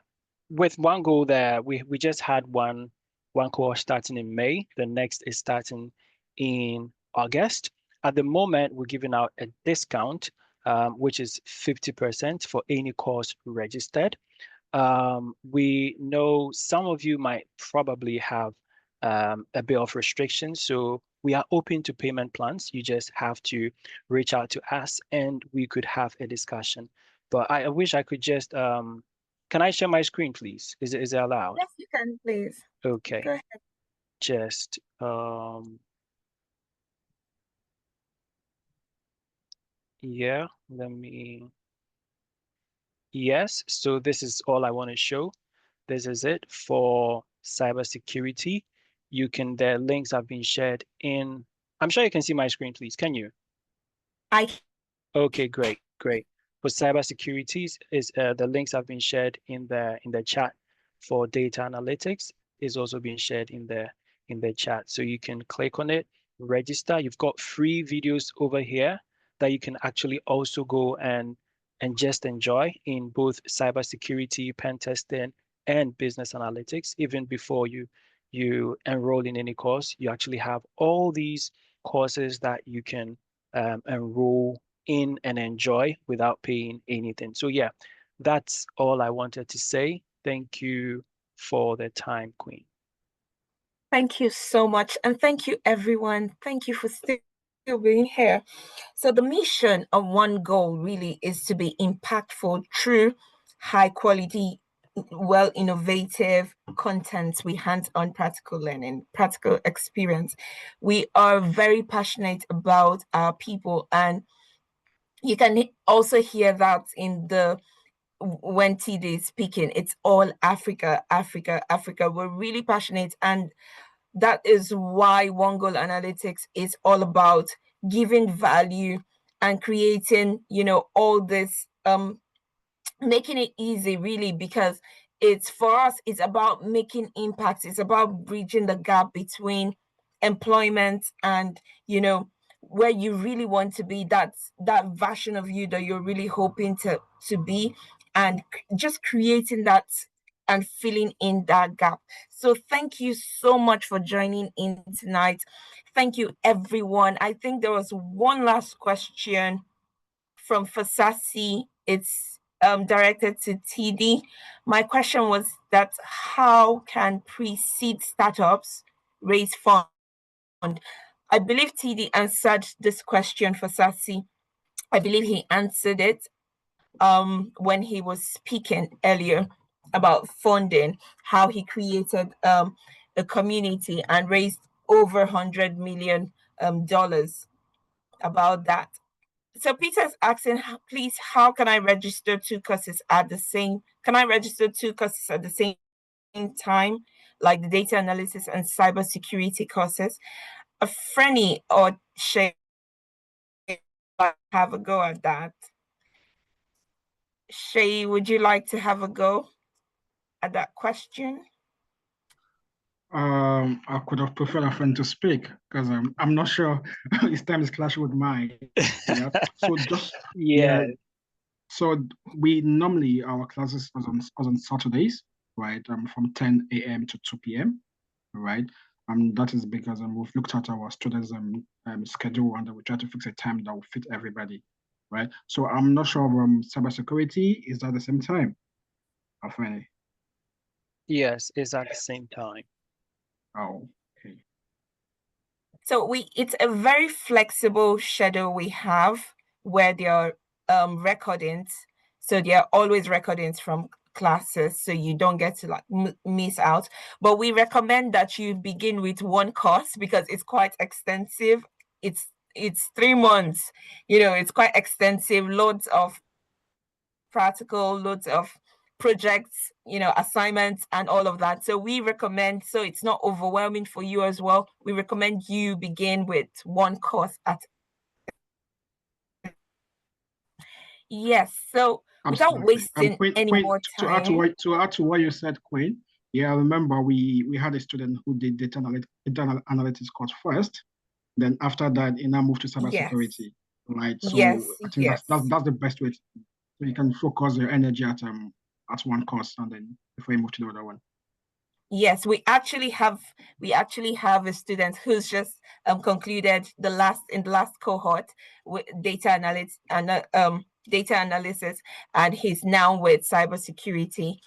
B: with one goal there, we just had one course starting in May. The next is starting in August. At the moment, we're giving out a discount, which is 50% for any course registered. We know some of you might probably have a bit of restrictions, so we are open to payment plans. You just have to reach out to us and we could have a discussion. But I wish I could just, can I share my screen, please? Is it allowed?
A: Yes, you can, please.
B: Okay.
A: Go ahead.
B: Just, yeah, let me, yes. So this is all I want to show. This is it for cybersecurity. You can, the links have been shared in, I'm sure you can see my screen, please. Can you? Okay, great. For cybersecurity, is the links have been shared in the chat. For data analytics is also being shared in the chat. So you can click on it, register. You've got free videos over here that you can actually also go and just enjoy in both cybersecurity, pen testing, and business analytics. Even before you enroll in any course, you actually have all these courses that you can enroll in and enjoy without paying anything. So yeah, that's all I wanted to say. Thank you for the time, Queen.
A: Thank you so much. And thank you, everyone. Thank you for still being here. So the mission of One Goal really is to be impactful through high quality innovative content with hands-on practical learning, practical experience. We are very passionate about our people, and you can also hear that in the when TD is speaking. It's all Africa, Africa, Africa. We're really passionate, and that is why One Goal Analytics is all about giving value and creating, all this making it easy, really, because it's for us, it's about making impact. It's about bridging the gap between employment and, where you really want to be, that version of you that you're really hoping to be, and just creating that and filling in that gap. So thank you so much for joining in tonight. Thank you, everyone. I think there was one last question from Fasasi. It's directed to TD. My question was that how can pre-seed startups raise funds? I believe TD answered this question for Sasi. I believe he answered it when he was speaking earlier about funding, how he created a community and raised over $100 million about that. So Peter's asking, please, how can I register two courses at the same? Can I register two courses at the same time, like the data analysis and cybersecurity courses? Franny or Shay have a go at that. Shay, would you like to have a go at that question?
C: I could have preferred a friend to speak because I'm not sure his time is clashing with mine. Yeah. So just
B: Yeah.
C: So we normally our classes was on Saturdays, right? From 10 a.m. to 2 p.m. Right. That is because we've looked at our students' schedule and we try to fix a time that will fit everybody, right? So I'm not sure cybersecurity is at the same time. Afeni.
B: Yes, it's at the same time.
C: Oh, okay.
A: So it's a very flexible schedule we have where there are recordings. So there are always recordings from classes, so you don't get to miss out. But we recommend that you begin with one course because it's quite extensive. It's 3 months. It's quite extensive, loads of practical, loads of projects, assignments and all of that. So we recommend, so it's not overwhelming for you as well, we recommend you begin with one course at. Yes, so without wasting any more
C: to
A: time.
C: add to what you said, Queen. Yeah, I remember we had a student who did data analytics course first. Then after that, he now moved to cybersecurity.
A: Yes.
C: Right. So
A: Yes,
C: I think
A: yes.
C: that's the best way. So you can focus your energy at one course and then before you move to the other one.
A: Yes, we actually have a student who's just concluded in the last cohort with data analysis and he's now with cybersecurity,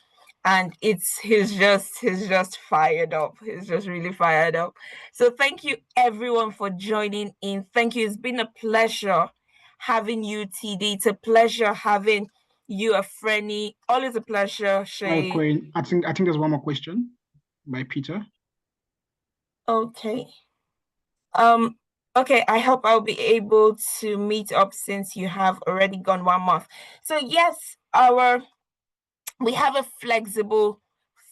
A: and he's just fired up. He's just really fired up. So thank you everyone for joining in. Thank you. It's been a pleasure having you, TD. It's a pleasure having you, Afreni. Always a pleasure, Shay.
C: Queen, I think there's one more question by Peter.
A: Okay. Okay, I hope I'll be able to meet up since you have already gone 1 month. So yes, we have a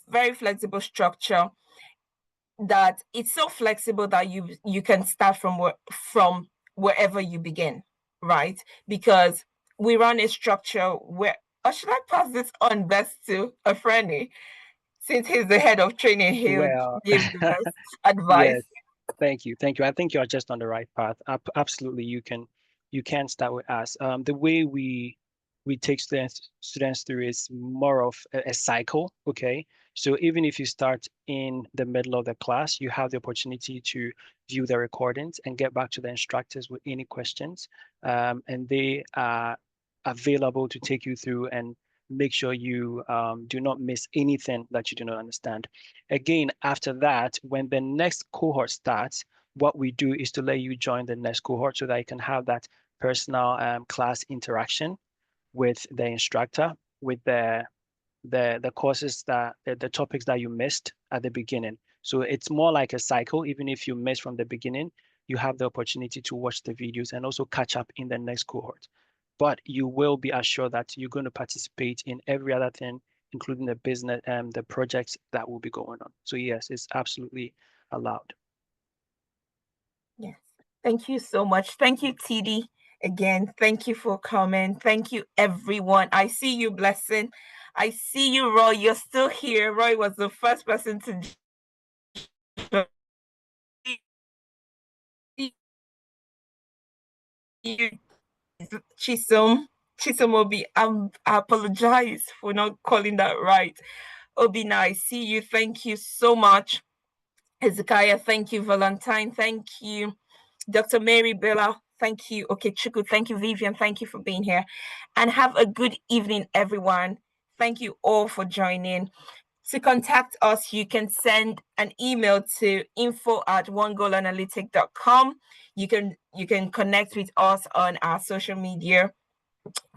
A: very flexible structure that it's so flexible that you can start from wherever you begin, right? Because we run a structure where, or should I pass this on best to a friend? Since he's the head of training, he'll give the best advice.
B: Yes. Thank you. I think you are just on the right path. Absolutely, you can start with us. The way we take students through is more of a cycle. Okay, so even if you start in the middle of the class, you have the opportunity to view the recordings and get back to the instructors with any questions, and they are available to take you through and make sure you do not miss anything that you do not understand. Again, after that, when the next cohort starts, what we do is to let you join the next cohort so that you can have that personal class interaction with the instructor, with the the courses that the topics that you missed at the beginning. So it's more like a cycle. Even if you miss from the beginning, you have the opportunity to watch the videos and also catch up in the next cohort. But you will be assured that you're going to participate in every other thing, including the business and the projects that will be going on. So yes, it's absolutely allowed.
A: Yes. Thank you so much. Thank you, TD. Again, thank you for coming. Thank you, everyone. I see you, Blessing. I see you, Roy. You're still here. Roy was the first person to join. Chisom. Chisom Obi. I apologize for not calling that right. Obi, I see you. Thank you so much. Hezekiah, thank you. Valentine, thank you. Dr. Mary Bella, thank you. Okay, Chuku, thank you. Vivian, thank you for being here. And have a good evening, everyone. Thank you all for joining. To contact us, you can send an email to info@onegoalanalytic.com. You can connect with us on our social media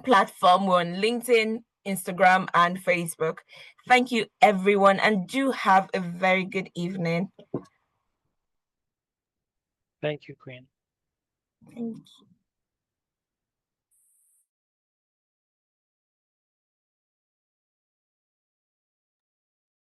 A: platform. We're on LinkedIn, Instagram, and Facebook. Thank you, everyone, and do have a very good evening.
B: Thank you, Queen.
A: Thank you.